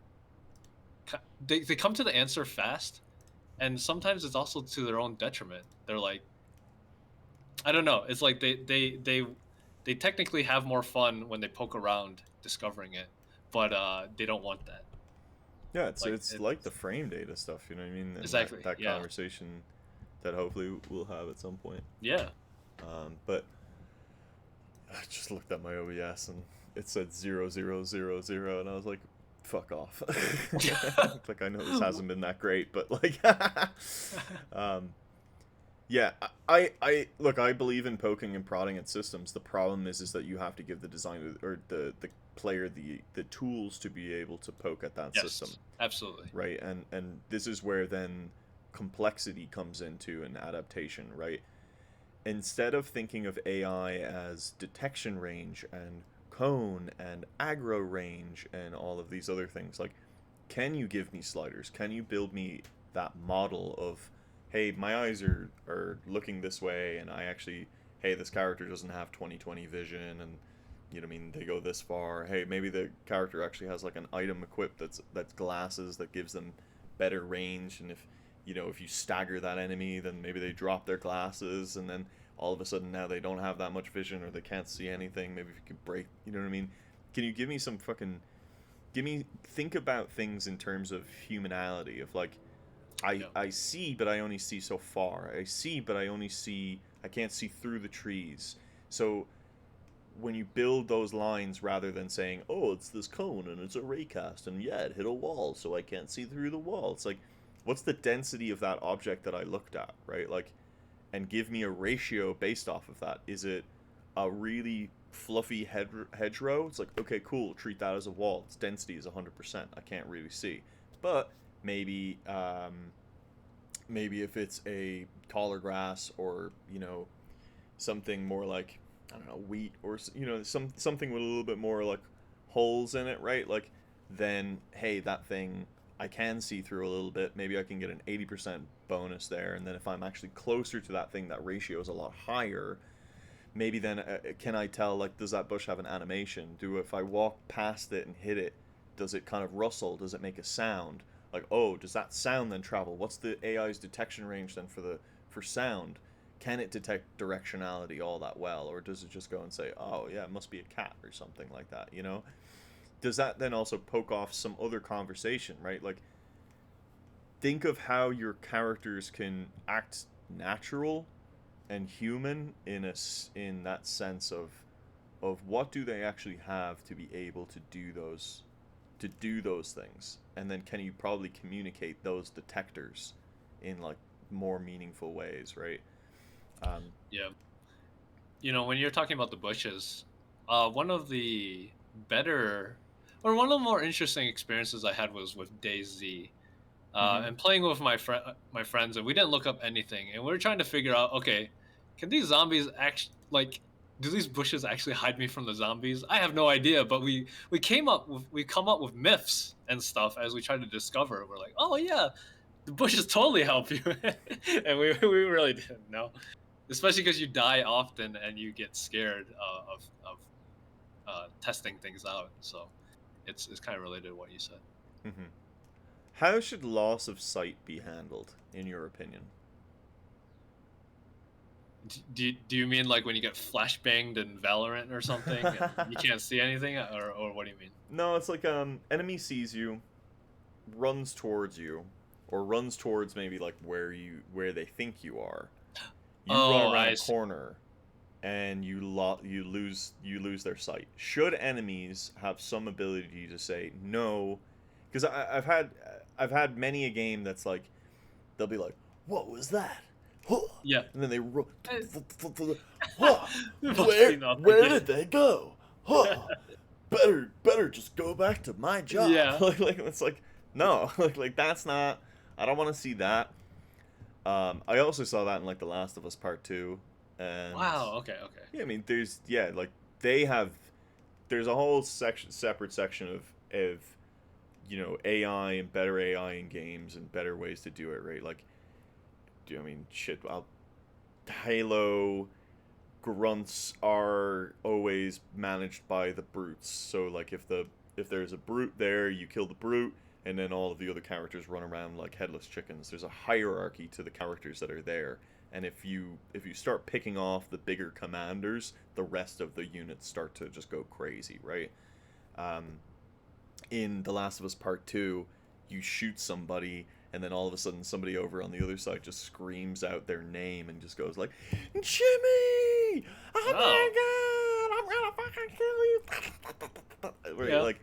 They come to the answer fast, and sometimes it's also to their own detriment. They're like, I don't know. It's like they technically have more fun when they poke around discovering it, but they don't want that. Yeah, it's Like it's like the frame data stuff, you know what I mean? And that exactly. that Yeah. conversation that hopefully we'll have at some point. Yeah. But I just looked at my OBS and it said 0000, and I was like, fuck off. Like, I know this hasn't been that great, but like, um, yeah, I look, I believe in poking and prodding at systems. The problem is that you have to give the designer or the player the tools to be able to poke at that system, Yes. Absolutely. right? And this is where then complexity comes into an adaptation, right? Instead of thinking of AI as detection range and cone and aggro range and all of these other things, like, can you give me sliders? Can you build me that model of, hey, my eyes are looking this way, and I actually, hey, this character doesn't have 20/20 vision, and you know what I mean, they go this far. Hey, maybe the character actually has like an item equipped that's glasses that gives them better range, and if you stagger that enemy, then maybe they drop their glasses, and then all of a sudden now they don't have that much vision or they can't see anything. Maybe if you could break, you know what I mean? Can you give me some fucking think about things in terms of humanality of like, Yeah. I see, but I only see so far. I see, but I can't see through the trees. So when you build those lines, rather than saying, oh, it's this cone and it's a raycast and yeah, it hit a wall so I can't see through the wall, it's like, what's the density of that object that I looked at, right? Like, and give me a ratio based off of that. Is it a really fluffy hedgerow? It's like, okay, cool, treat that as a wall. Its density is 100%. I can't really see. But maybe maybe if it's a taller grass, or something more like, I don't know, wheat, or something with a little bit more like holes in it, right? Like, then hey, that thing I can see through a little bit. Maybe I can get an 80% bonus there, and then if I'm actually closer to that thing, that ratio is a lot higher. Maybe then can I tell, like, does that bush have an animation? If I walk past it and hit it, does it kind of rustle? Does it make a sound? Like, oh, does that sound then travel? What's the AI's detection range then for sound? Can it detect directionality all that well, or does it just go and say, oh yeah, it must be a cat or something like that? Does that then also poke off some other conversation, right? Like, think of how your characters can act natural and human in that sense of what do they actually have to be able to do those things, and then can you probably communicate those detectors in like more meaningful ways, right? Yeah. When you're talking about the bushes, one of the better or one of the more interesting experiences I had was with DayZ. Mm-hmm. And playing with my friends, and we didn't look up anything, and we were trying to figure out, okay, can these zombies actually, like, do these bushes actually hide me from the zombies? I have no idea, but we come up with myths and stuff as we try to discover. We're like, oh yeah, the bushes totally help you, and we really didn't know, especially because you die often and you get scared of testing things out. So it's kind of related to what you said. Mm-hmm. How should loss of sight be handled, in your opinion? Do you mean like when you get flashbanged in Valorant or something and you can't see anything, or what do you mean? No, it's like, enemy sees you, runs towards you, or runs towards maybe like where they think you are. You run Oh, around I a see. corner, and you lose their sight. Should enemies have some ability to say no? Because I've had many a game that's like, they'll be like, what was that? Huh. Yeah. And then they Eh, huh, Mostly nothing. where Yeah. did they go? Huh. Better just go back to my job. Yeah. Like, it's like, no, like that's not, I don't want to see that. I also saw that in like The Last of Us Part Two, and Wow. Okay. Okay. yeah, I mean, there's like they have there's a whole separate section of AI and better AI in games and better ways to do it, right? Like, I mean, shit, Halo grunts are always managed by the brutes. So like if there's a brute there, you kill the brute, and then all of the other characters run around like headless chickens. There's a hierarchy to the characters that are there, and if you start picking off the bigger commanders, the rest of the units start to just go crazy, right? Um, in The Last of Us Part Two, you shoot somebody, and then all of a sudden somebody over on the other side just screams out their name and just goes like, "Jimmy! Oh. Oh my god! I'm gonna fucking kill you!" Right, Yeah. like,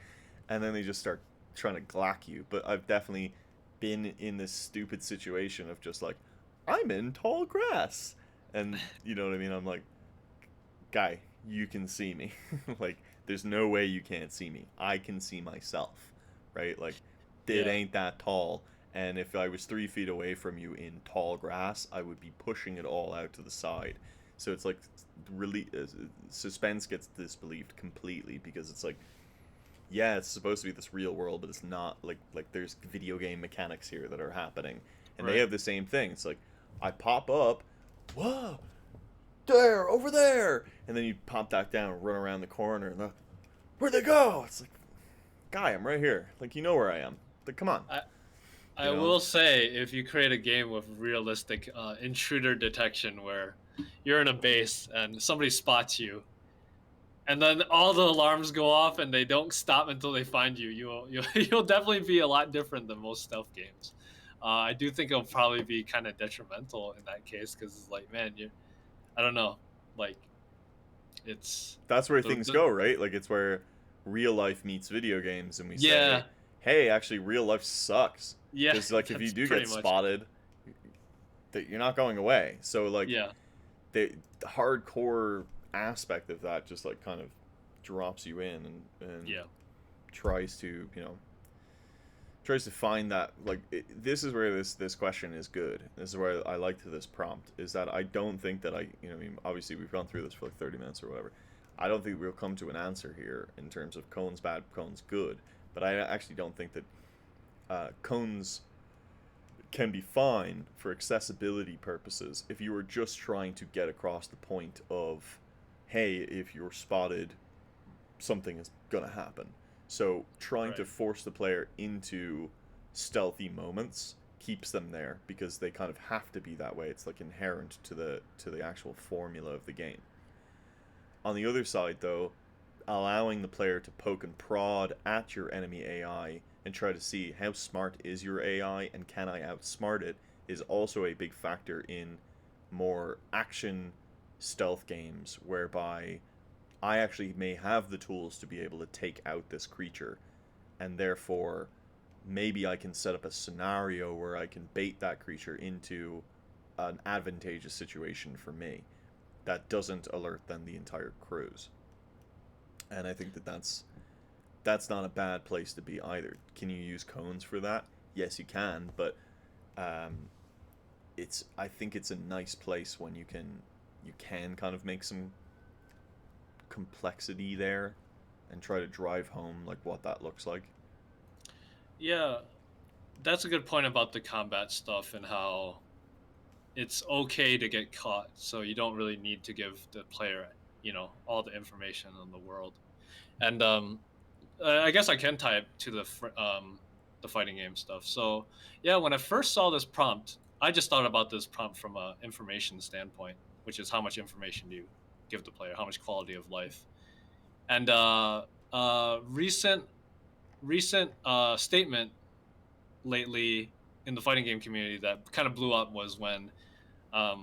and then they just start trying to glock you. But I've definitely been in this stupid situation of just like, I'm in tall grass, and you know what I mean. I'm like, guy, you can see me. Like, there's no way you can't see me. I can see myself, right? Like, it Yeah. ain't that tall. And if I was 3 feet away from you in tall grass, I would be pushing it all out to the side. So it's like really suspense gets disbelieved completely because it's like, yeah, it's supposed to be this real world, but it's not. Like there's video game mechanics here that are happening, and they Right. have the same thing. It's like I pop up, whoa, there, over there, and then you pop back down and run around the corner, and where'd they go? It's like, guy, I'm right here. Like, you know where I am. Like, come on, I you I know? will say, if you create a game with realistic intruder detection, where you're in a base and somebody spots you, and then all the alarms go off and they don't stop until they find you, you'll definitely be a lot different than most stealth games. I do think it'll probably be kind of detrimental in that case because it's like, man, you I don't know, like it's That's where things the go, right? Like, it's where real life meets video games, and we say, yeah, hey, actually, real life sucks. yeah, Because, like, if you that's do pretty get much it. spotted, that you're not going away. So, like, Yeah, the hardcore aspect of that just, like, kind of drops you in and yeah, tries to, tries to find that, like, this is where this question is good. This is where I like to this prompt, is that I don't think that I mean, obviously we've gone through this for like 30 minutes or whatever. I don't think we'll come to an answer here in terms of cones bad, cones good, but I actually don't think that cones can be fine for accessibility purposes if you were just trying to get across the point of, hey, if you're spotted, something is gonna happen. So trying to right. force the player into stealthy moments keeps them there because they kind of have to be that way. It's like inherent to the actual formula of the game. On the other side though, allowing the player to poke and prod at your enemy AI and try to see how smart is your AI and can I outsmart it is also a big factor in more action stealth games whereby I actually may have the tools to be able to take out this creature, and therefore maybe I can set up a scenario where I can bait that creature into an advantageous situation for me that doesn't alert then the entire cruise. And I think that that's not a bad place to be either. Can you use cones for that? Yes, you can, but um, it's I think it's a nice place when you can kind of make some complexity there and try to drive home like what that looks like. Yeah, that's a good point about the combat stuff and how it's okay to get caught, so you don't really need to give the player, all the information in the world. And I guess I can tie it to the fighting game stuff. So yeah, when I first saw this prompt, I just thought about this prompt from a information standpoint, which is how much information do you give the player, how much quality of life. And recent statement lately in the fighting game community that kind of blew up was when a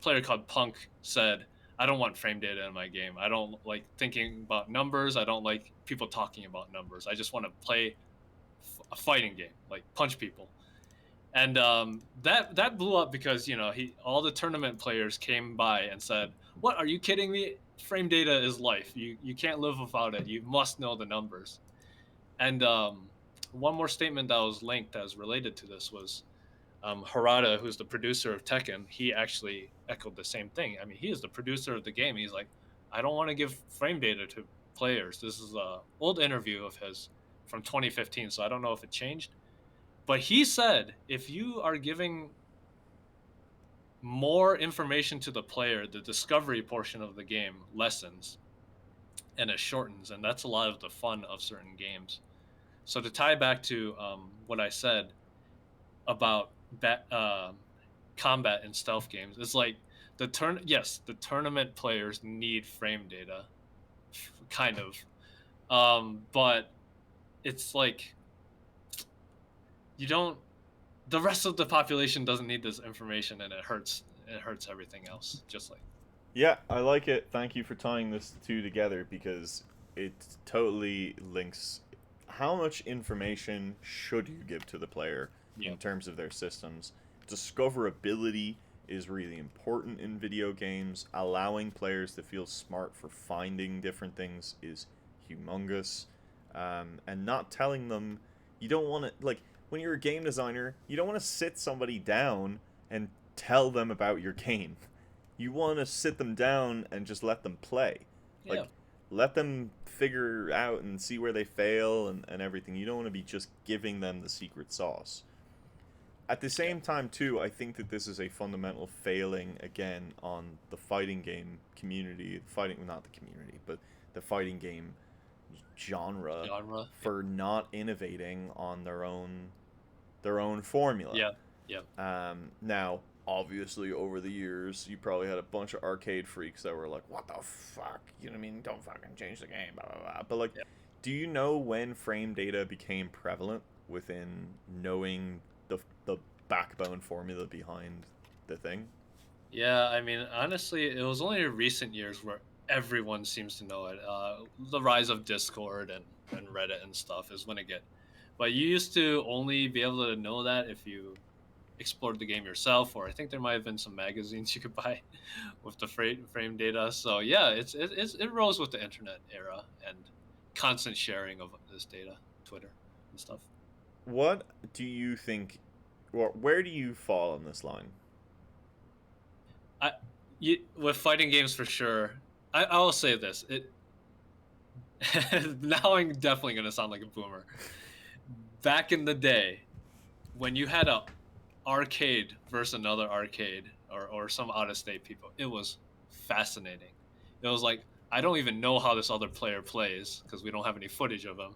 player called Punk said, "I don't want frame data in my game. I don't like thinking about numbers. I don't like people talking about numbers. I just want to play a fighting game, like punch people." And that blew up because he all the tournament players came by and said, "What, are you kidding me? Frame data is life. You can't live without it. You must know the numbers." And one more statement that was linked as related to this was Harada, who's the producer of Tekken, he actually echoed the same thing. I mean, he is the producer of the game. He's like, I don't want to give frame data to players. This is a old interview of his from 2015, so I don't know if it changed. But he said if you are giving more information to the player, the discovery portion of the game lessens and it shortens, and that's a lot of the fun of certain games. So to tie back to what I said about combat in stealth games, it's like the tournament players need frame data, kind of, but it's like you don't. The rest of the population doesn't need this information, and it hurts. It hurts everything else. Just like Yeah, I like it. Thank you for tying this two together because it totally links. How much information should you give to the player yeah, in terms of their systems? Discoverability is really important in video games. Allowing players to feel smart for finding different things is humongous. And not telling them, you don't want to, like, when you're a game designer, you don't want to sit somebody down and tell them about your game. You want to sit them down and just let them play. yeah, Like, let them figure out and see where they fail and everything. You don't want to be just giving them the secret sauce. At the yeah, same time, too, I think that this is a fundamental failing, again, on the fighting game community. Not the community, but the fighting game genre genre. for not innovating on their own formula. Yeah, yeah, Now, obviously, over the years, you probably had a bunch of arcade freaks that were like, "What the fuck? You know what I mean? Don't fucking change the game." Blah blah blah. But like, yeah. do you know when frame data became prevalent within knowing the backbone formula behind the thing? Yeah, I mean, honestly, it was only in recent years where everyone seems to know it. The rise of Discord and Reddit and stuff is when it get. But you used to only be able to know that if you explored the game yourself, or I think there might have been some magazines you could buy with the frame data. So yeah, it rose with the internet era and constant sharing of this data, Twitter and stuff. What do you think? Or where do you fall on this line? I with fighting games for sure. I will say this. It now I'm definitely gonna sound like a boomer. Back in the day, when you had a arcade versus another arcade or some out of state people, it was fascinating. It was like I don't even know how this other player plays because we don't have any footage of him.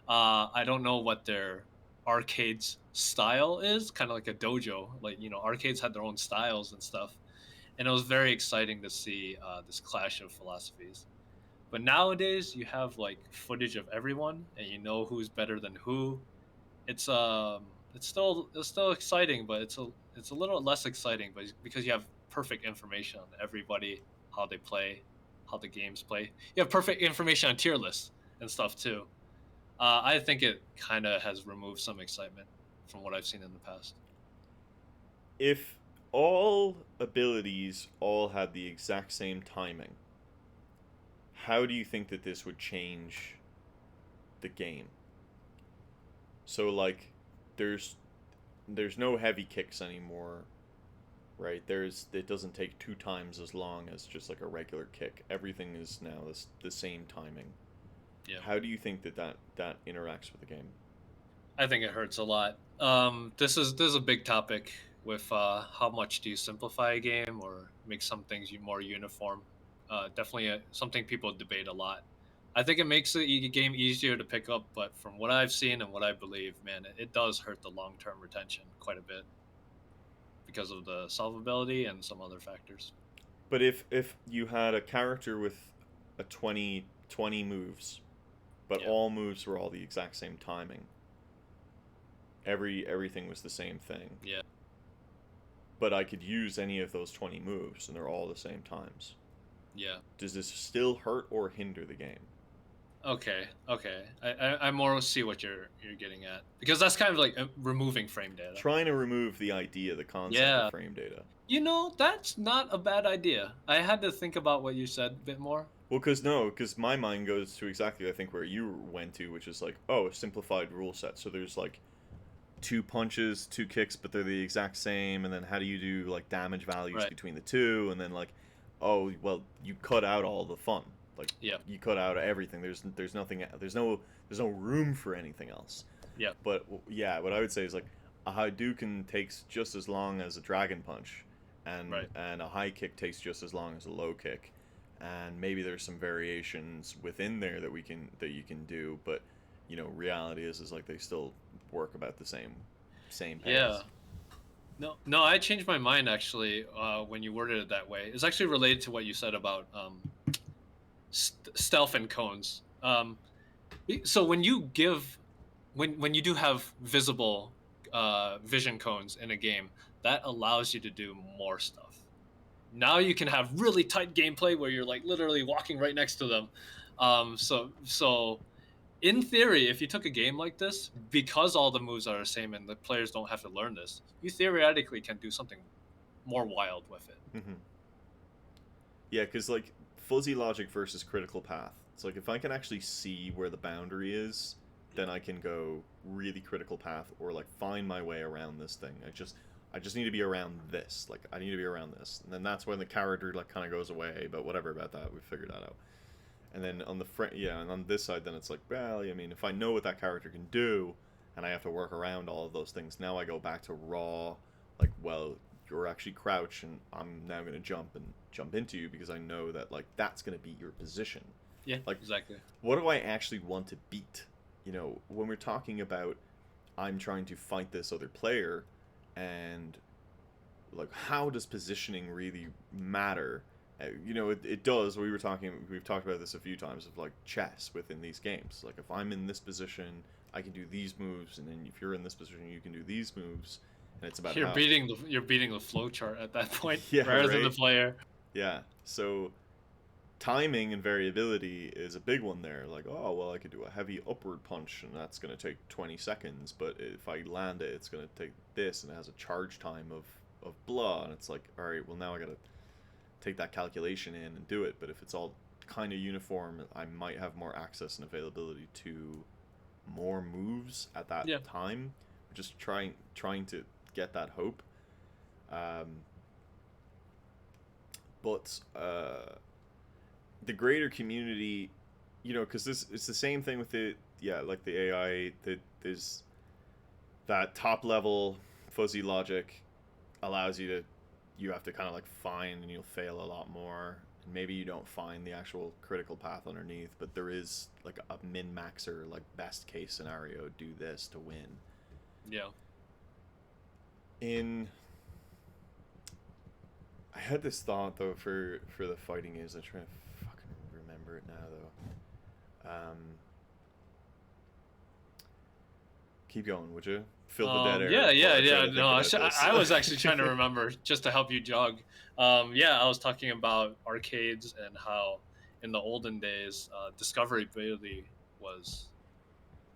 I don't know what their arcade's style is, kind of like a dojo. Like arcades had their own styles and stuff, and it was very exciting to see this clash of philosophies. But nowadays, you have like footage of everyone, and you know who's better than who. It's it's still exciting, but it's a little less exciting, but because you have perfect information on everybody, how they play, how the games play. You have perfect information on tier lists and stuff too. I think it kind of has removed some excitement from what I've seen in the past. If all abilities all had the exact same timing, how do you think that this would change the game? So like there's there's no heavy kicks anymore, right? It doesn't take two times as long as just like a regular kick. Everything is now the same timing. Yeah, How do you think that interacts with the game? I think it hurts a lot. This is a big topic with how much do you simplify a game or make some things more uniform. Definitely something people debate a lot. I think it makes the game easier to pick up, but from what I've seen and what I believe, man, it does hurt the long term retention quite a bit because of the solvability and some other factors. But if you had a character with a 20 moves, but Yeah, all moves were all the exact same timing, everything was the same thing. yeah. But I could use any of those 20 moves and they're all the same times. Yeah. Does this still hurt or hinder the game? Okay. Okay. I more see what you're getting at because that's kind of like removing frame data. Trying to remove the idea, the concept of Yeah. frame data. That's not a bad idea. I had to think about what you said a bit more. Well, because no, because my mind goes to exactly I think where you went to, which is like, oh, a simplified rule set. So there's like two punches, two kicks, but they're the exact same, and then how do you do like damage values Right. between the two, and then like, oh well, you cut out all the fun, like Yeah. you cut out everything. There's nothing, there's no room for anything else. Yeah. But yeah, what I would say is like a Hadouken takes just as long as a Dragon Punch, Right. and a high kick takes just as long as a low kick, and maybe there's some variations within there that you can do, but reality is like they still work about the same Yeah. pace. No, I changed my mind actually when you worded it that way. It's actually related to what you said about stealth and cones. So when you give, when you do have visible vision cones in a game, that allows you to do more stuff. Now you can have really tight gameplay where you're like literally walking right next to them. So in theory, if you took a game like this, because all the moves are the same and the players don't have to learn this, you theoretically can do something more wild with it. Hmm. Yeah, because like fuzzy logic versus critical path. It's like if I can actually see where the boundary is, then I can go really critical path or like find my way around this thing. I just need to be around this. Like I need to be around this, and then that's when the character like kind of goes away. But whatever about that, we figured that out. And then on the and on this side, then it's like, well, I mean, if I know what that character can do, and I have to work around all of those things, now I go back to raw, like, well, you're actually crouch, and I'm now going to jump into you because I know that like that's going to be your position. Yeah, Like, exactly. what do I actually want to beat? When we're talking about, I'm trying to fight this other player, and like, how does positioning really matter? It does. We've talked about this a few times of like chess within these games. Like if I'm in this position, I can do these moves, and then if you're in this position, you can do these moves, and it's about how. You're beating the flow chart at that point Yeah, rather than the right. player. Yeah. So timing and variability is a big one there. Like, oh well, I could do a heavy upward punch, and that's going to take 20 seconds, but if I land it, it's going to take this, and it has a charge time of blah, and it's like, all right, well now I got to take that calculation in and do it. But if it's all kind of uniform, I might have more access and availability to more moves at that Yeah. time. Just trying to get that hope. Um, but the greater community, because this it's the same thing with like the AI. That there's that top level fuzzy logic allows you have to kind of like find, and you'll fail a lot more, and maybe you don't find the actual critical path underneath, but there is like a min maxer, like best case scenario, do this to win. Yeah. I had this thought though for the fighting games. I'm trying to fucking remember it now though. Keep going, would you? Fill the dead air while I try to think No, about this. I was actually trying to remember just to help you jog. Yeah, I was talking about arcades and how in the olden days, discoverability was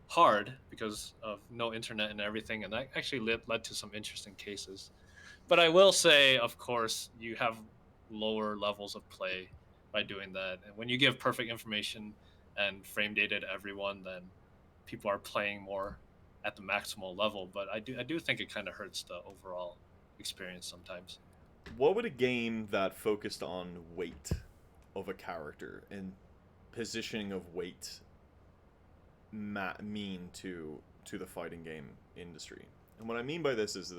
hard because of no internet and everything, and that actually led to some interesting cases. But I will say, of course, you have lower levels of play by doing that, and when you give perfect information and frame data to everyone, then people are playing more at the maximal level. But I do think it kind of hurts the overall experience sometimes. What would a game that focused on weight of a character and positioning of weight mean to the fighting game industry? And what I mean by this is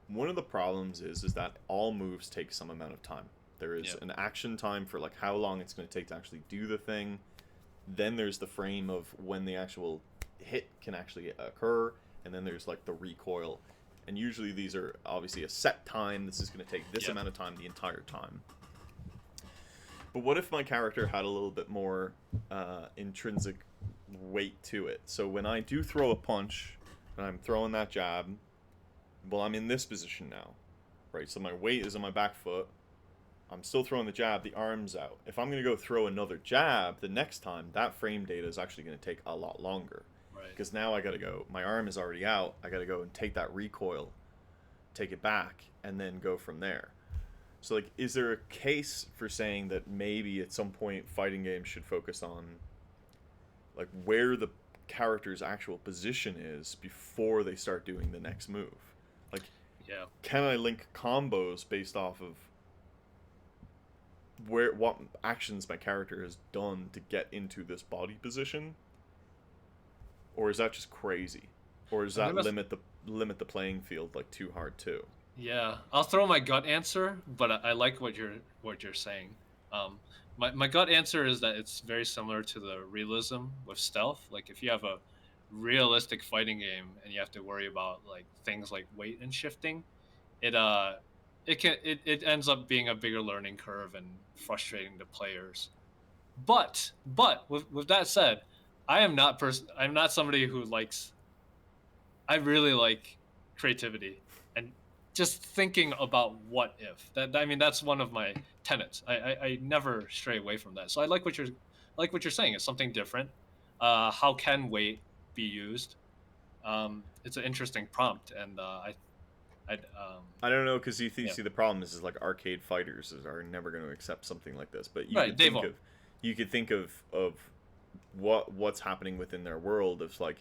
one of the problems is that all moves take some amount of time. There is Yeah. an action time for like how long it's going to take to actually do the thing. Then there's the frame of when the actual hit can actually occur, and then there's like the recoil. And usually these are obviously a set time. This is going to take this Yep. amount of time the entire time. But what if my character had a little bit more intrinsic weight to it? So when I do throw a punch, and I'm throwing that jab, well, I'm in this position now, right? So my weight is on my back foot. I'm still throwing the jab, the arm's out. If I'm going to go throw another jab the next time, that frame data is actually going to take a lot longer. Right. Because now I got to go, my arm is already out. I got to go and take that recoil, take it back, and then go from there. So, like, is there a case for saying that maybe at some point fighting games should focus on, like, where the character's actual position is before they start doing the next move. Like, Yeah. can I link combos based off of what actions my character has done to get into this body position, or is that just crazy, or does I that think that's limit the playing field like too hard too? Yeah. I'll throw my gut answer, but I like what you're saying. My gut answer is that it's very similar to the realism with stealth. Like if you have a realistic fighting game and you have to worry about like things like weight and shifting, it it ends up being a bigger learning curve and frustrating to players. But with that said, I'm not somebody who likes. I really like creativity and just thinking about what if. I mean that's one of my tenets. I never stray away from that. So I like what you're saying. It's something different. How can weight be used? It's an interesting prompt, and I I don't know, because yeah, see the problem is like arcade fighters are never going to accept something like this. But right. They won't. you could think of what's happening within their world. Of like,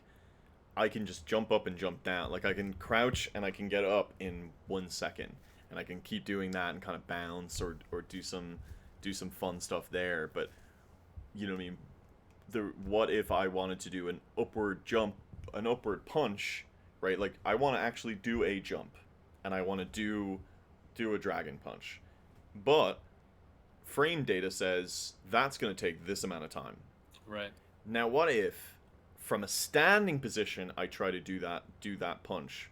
I can just jump up and jump down. Like I can crouch and I can get up in 1 second, and I can keep doing that and kind of bounce or do some fun stuff there. But you know what I mean. The what if I wanted to do an upward jump, an upward punch, right? Like I want to actually do a jump, and I want to do a dragon punch, but frame data says that's going to take this amount of time. Right. Now, what if from a standing position I try to do that punch?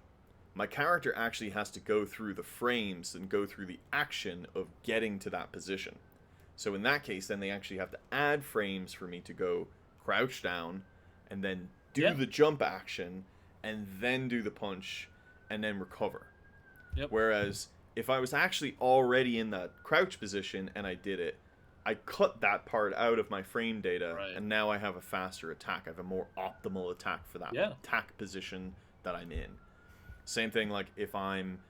My character actually has to go through the frames and go through the action of getting to that position. So in that case, then they actually have to add frames for me to go crouch down and then do Yeah. the jump action and then do the punch and then recover. Yep. Whereas if I was actually already in that crouch position and I did it, I cut that part out of my frame data, Right. and now I have a faster attack. I have a more optimal attack for that Yeah. attack position that I'm in. Same thing like if I'm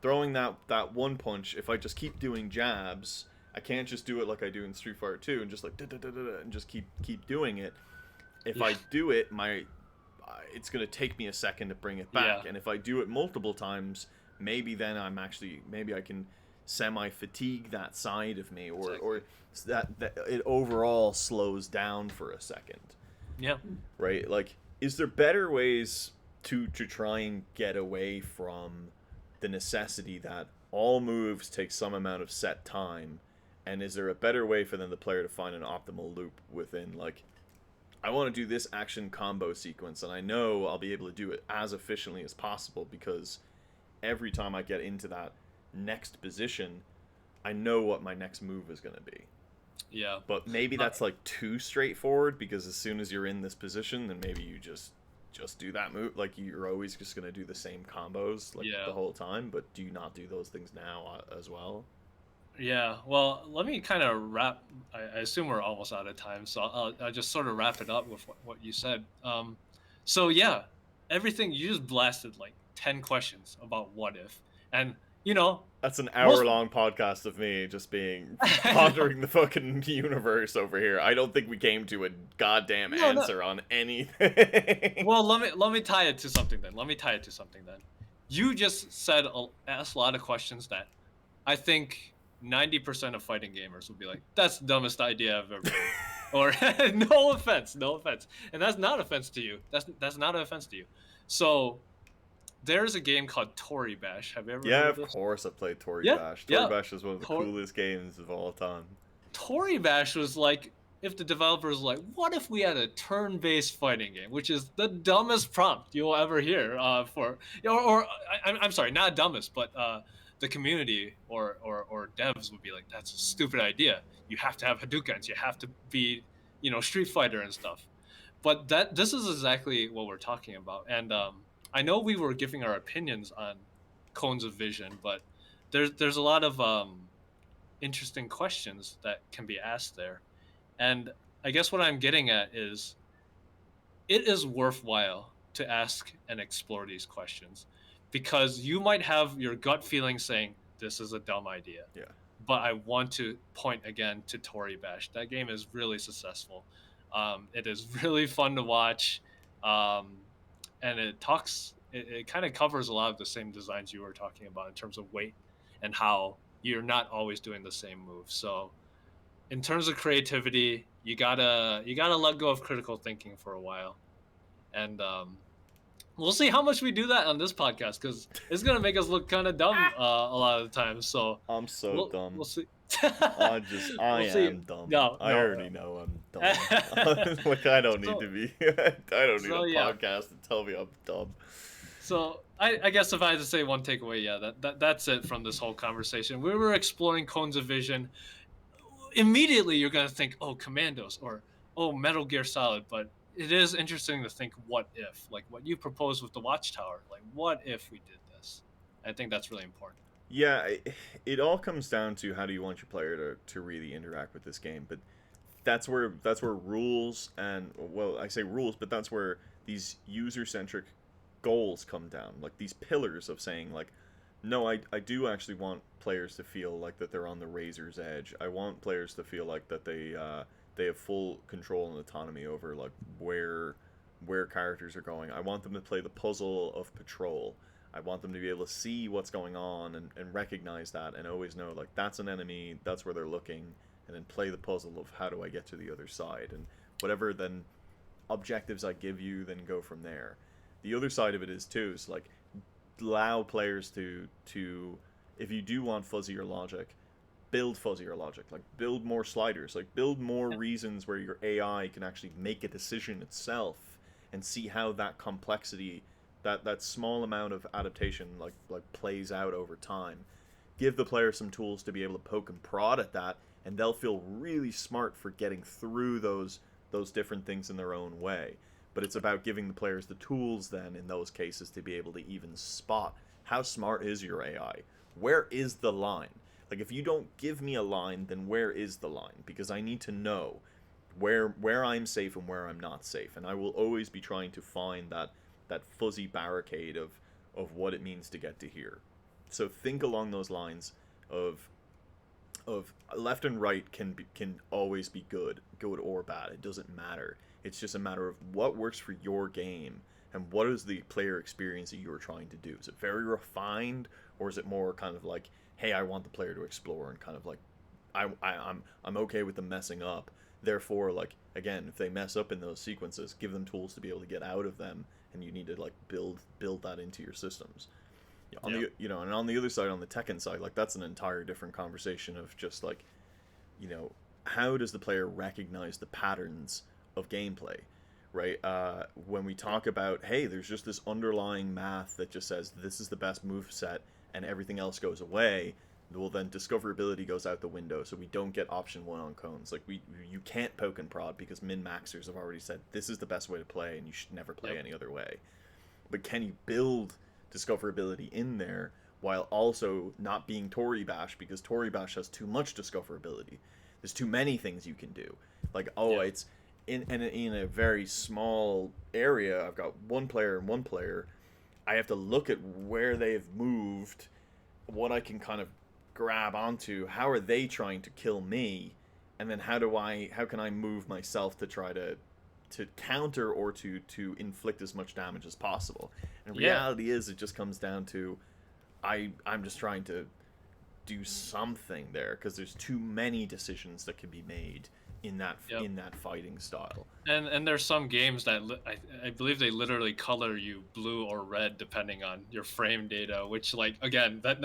throwing that one punch, if I just keep doing jabs, I can't just do it like I do in Street Fighter 2 and just like and just keep doing it. If Yeah. I do it, it's going to take me a second to bring it back. Yeah. And if I do it multiple times, maybe then maybe I can semi fatigue that side of me, Exactly. or that it overall slows down for a second, Yeah. right? Like, is there better ways to try and get away from the necessity that all moves take some amount of set time, and is there a better way for the player to find an optimal loop within, like, I want to do this action combo sequence, and I know I'll be able to do it as efficiently as possible because every time I get into that next position, I know what my next move is going to be. Yeah. But maybe that's like too straightforward, because as soon as you're in this position, then maybe you just do that move. Like you're always just going to do the same combos like Yeah. the whole time. But do you not do those things now as well? Yeah, well, let me kind of wrap. I assume we're almost out of time, so I'll just sort of wrap it up with what you said. So yeah, everything you just blasted like 10 questions about what if, and you know, That's an most. hour-long podcast of me just being pondering the fucking universe over here. I don't think we came to a goddamn No, no. answer on anything. Well, let me tie it to something then. Let me tie it to something then. You just asked a lot of questions that I think 90% of fighting gamers would be like, "That's the dumbest idea I've ever heard." Or no offense, no offense, and that's not offense to you. That's not an offense to you. So there's a game called Tory Bash. Have you ever Yeah, heard of of this? course I played Tory Yeah, Bash. Tory yeah. Bash is one of the Tor- coolest games of all time. Tory Bash was like if the developers were like, what if we had a turn-based fighting game, which is the dumbest prompt you'll ever hear I'm sorry, not dumbest, but the community or devs would be like, that's a stupid idea. You have to have Hadoukens. You have to be, Street Fighter and stuff. But this is exactly what we're talking about. And I know we were giving our opinions on Cones of Vision, but there's a lot of interesting questions that can be asked there. And I guess what I'm getting at is it is worthwhile to ask and explore these questions because you might have your gut feeling saying this is a dumb idea. Yeah. But I want to point again to Tory Bash. That game is really successful. It is really fun to watch. um, and it kind of covers a lot of the same designs you were talking about in terms of weight and how you're not always doing the same move. So in terms of creativity, you gotta let go of critical thinking for a while, and we'll see how much we do that on this podcast because it's gonna make us look kind of dumb a lot of the time. So I'm so we'll dumb. see. I We'll see. am dumb. No, I no. already know I'm dumb. Like, I don't need to so be. I don't need a so yeah. podcast to tell me I'm dumb. So I guess if I had to say one takeaway, yeah, that's it from this whole conversation. We were exploring cones of vision. Immediately, you're gonna think, oh, Commandos or oh, Metal Gear Solid, but it is interesting to think, what if, like what you proposed with the Watchtower, like what if we did this? I think that's really important. Yeah, it all comes down to how do you want your player to really interact with this game. But that's where rules and, well, I say rules, but that's where these user centric goals come down. Like these pillars of saying like, no, I do actually want players to feel like that they're on the razor's edge. I want players to feel like that they have full control and autonomy over like where characters are going. I want them to play the puzzle of patrol. I want them to be able to see what's going on and recognize that and always know like that's an enemy, that's where they're looking, and then play the puzzle of how do I get to the other side, and whatever then objectives I give you, then go from there. The other side of it is too is like allow players to if you do want fuzzier logic, build fuzzier logic, like build more sliders, like build more Yeah. reasons where your AI can actually make a decision itself and see how that complexity, that small amount of adaptation like plays out over time. Give the player some tools to be able to poke and prod at that, and they'll feel really smart for getting through those different things in their own way. But it's about giving the players the tools then in those cases to be able to even spot how smart is your AI. Where is the line? Like if you don't give me a line, then where is the line? Because I need to know where I'm safe and where I'm not safe. And I will always be trying to find that fuzzy barricade of what it means to get to here. So think along those lines of left and right can always be good or bad. It doesn't matter. It's just a matter of what works for your game and what is the player experience that you're trying to do. Is it very refined, or is it more kind of like, hey, I want the player to explore and kind of like, I'm okay with them messing up. Therefore, like again, if they mess up in those sequences, give them tools to be able to get out of them, and you need to like build that into your systems. Yeah, on Yep. the and on the other side, on the Tekken side, like that's an entire different conversation of just like, how does the player recognize the patterns of gameplay, right? When we talk about, hey, there's just this underlying math that just says this is the best move set and everything else goes away. Well, then discoverability goes out the window, so we don't get option one on cones. Like you can't poke and prod because min maxers have already said this is the best way to play, and you should never play Yep. any other way. But can you build discoverability in there while also not being Tory Bash, because Tory Bash has too much discoverability. There's too many things you can do. Like, oh, Yep. it's in a very small area. I've got one player and one player. I have to look at where they've moved, what I can kind of grab onto. How are they trying to kill me? And then how can I move myself to try to counter or to inflict as much damage as possible. And Yeah. reality is it just comes down to I'm just trying to do something there because there's too many decisions that can be made in that Yep. fighting style. And there's some games that I believe they literally color you blue or red depending on your frame data, which like again that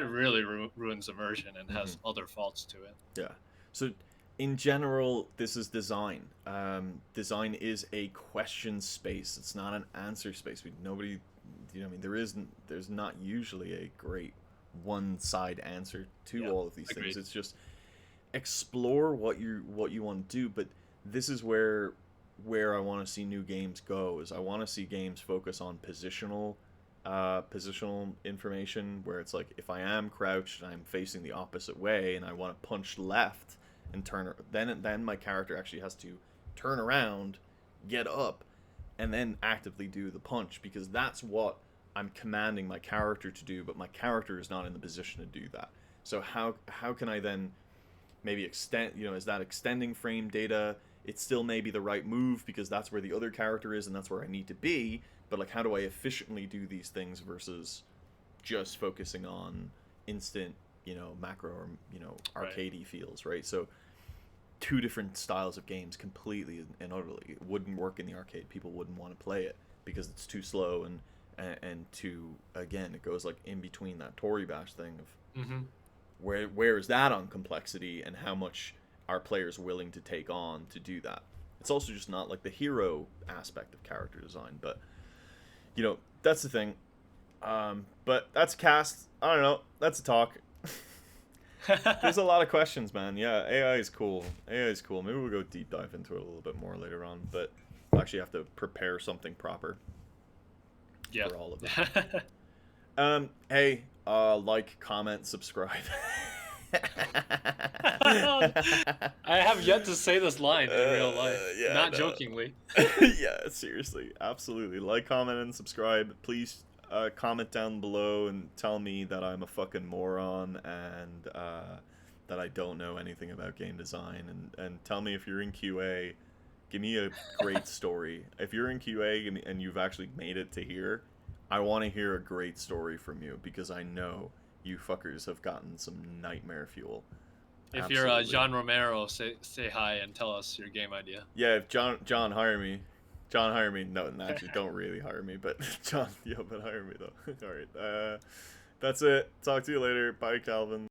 really ruins immersion and Hmm. has other faults to it. Yeah. So in general, this is design. Design is a question space. It's not an answer space. Nobody, I mean, there's not usually a great one side answer to Yeah, all of these things. agreed. It's just explore what you want to do. But this is where I want to see new games go. Is I want to see games focus on positional information, where it's like if I am crouched and I'm facing the opposite way and I want to punch left and then my character actually has to turn around, get up, and then actively do the punch, because that's what I'm commanding my character to do, but my character is not in the position to do that. So how can I then maybe extend, is that extending frame data? It still may be the right move because that's where the other character is and that's where I need to be. But like, how do I efficiently do these things versus just focusing on instant, macro or arcadey feels, right? So two different styles of games completely and utterly. It wouldn't work in the arcade. People wouldn't want to play it because it's too slow and too, again, it goes like in between that Tory Bash thing of where is that on complexity and how much are players willing to take on to do that. It's also just not like the hero aspect of character design, but that's the thing. But that's a cast. I don't know. That's a talk. There's a lot of questions, man. Yeah, AI is cool. AI is cool. Maybe we'll go deep dive into it a little bit more later on, but we'll actually have to prepare something proper for all of it. Hey, like, comment, subscribe. I have yet to say this line in real life. Yeah, not no. jokingly. Yeah, seriously. Absolutely. Like, comment, and subscribe. Please comment down below and tell me that I'm a fucking moron and that I don't know anything about game design. And tell me if you're in QA, give me a great story. If you're in QA and you've actually made it to here, I want to hear a great story from you because I know you fuckers have gotten some nightmare fuel. If Absolutely. you're John Romero, say hi and tell us your game idea. Yeah, if John hire me. John, hire me. No, actually, don't really hire me, but John, but hire me though. All right, that's it. Talk to you later. Bye, Calvin.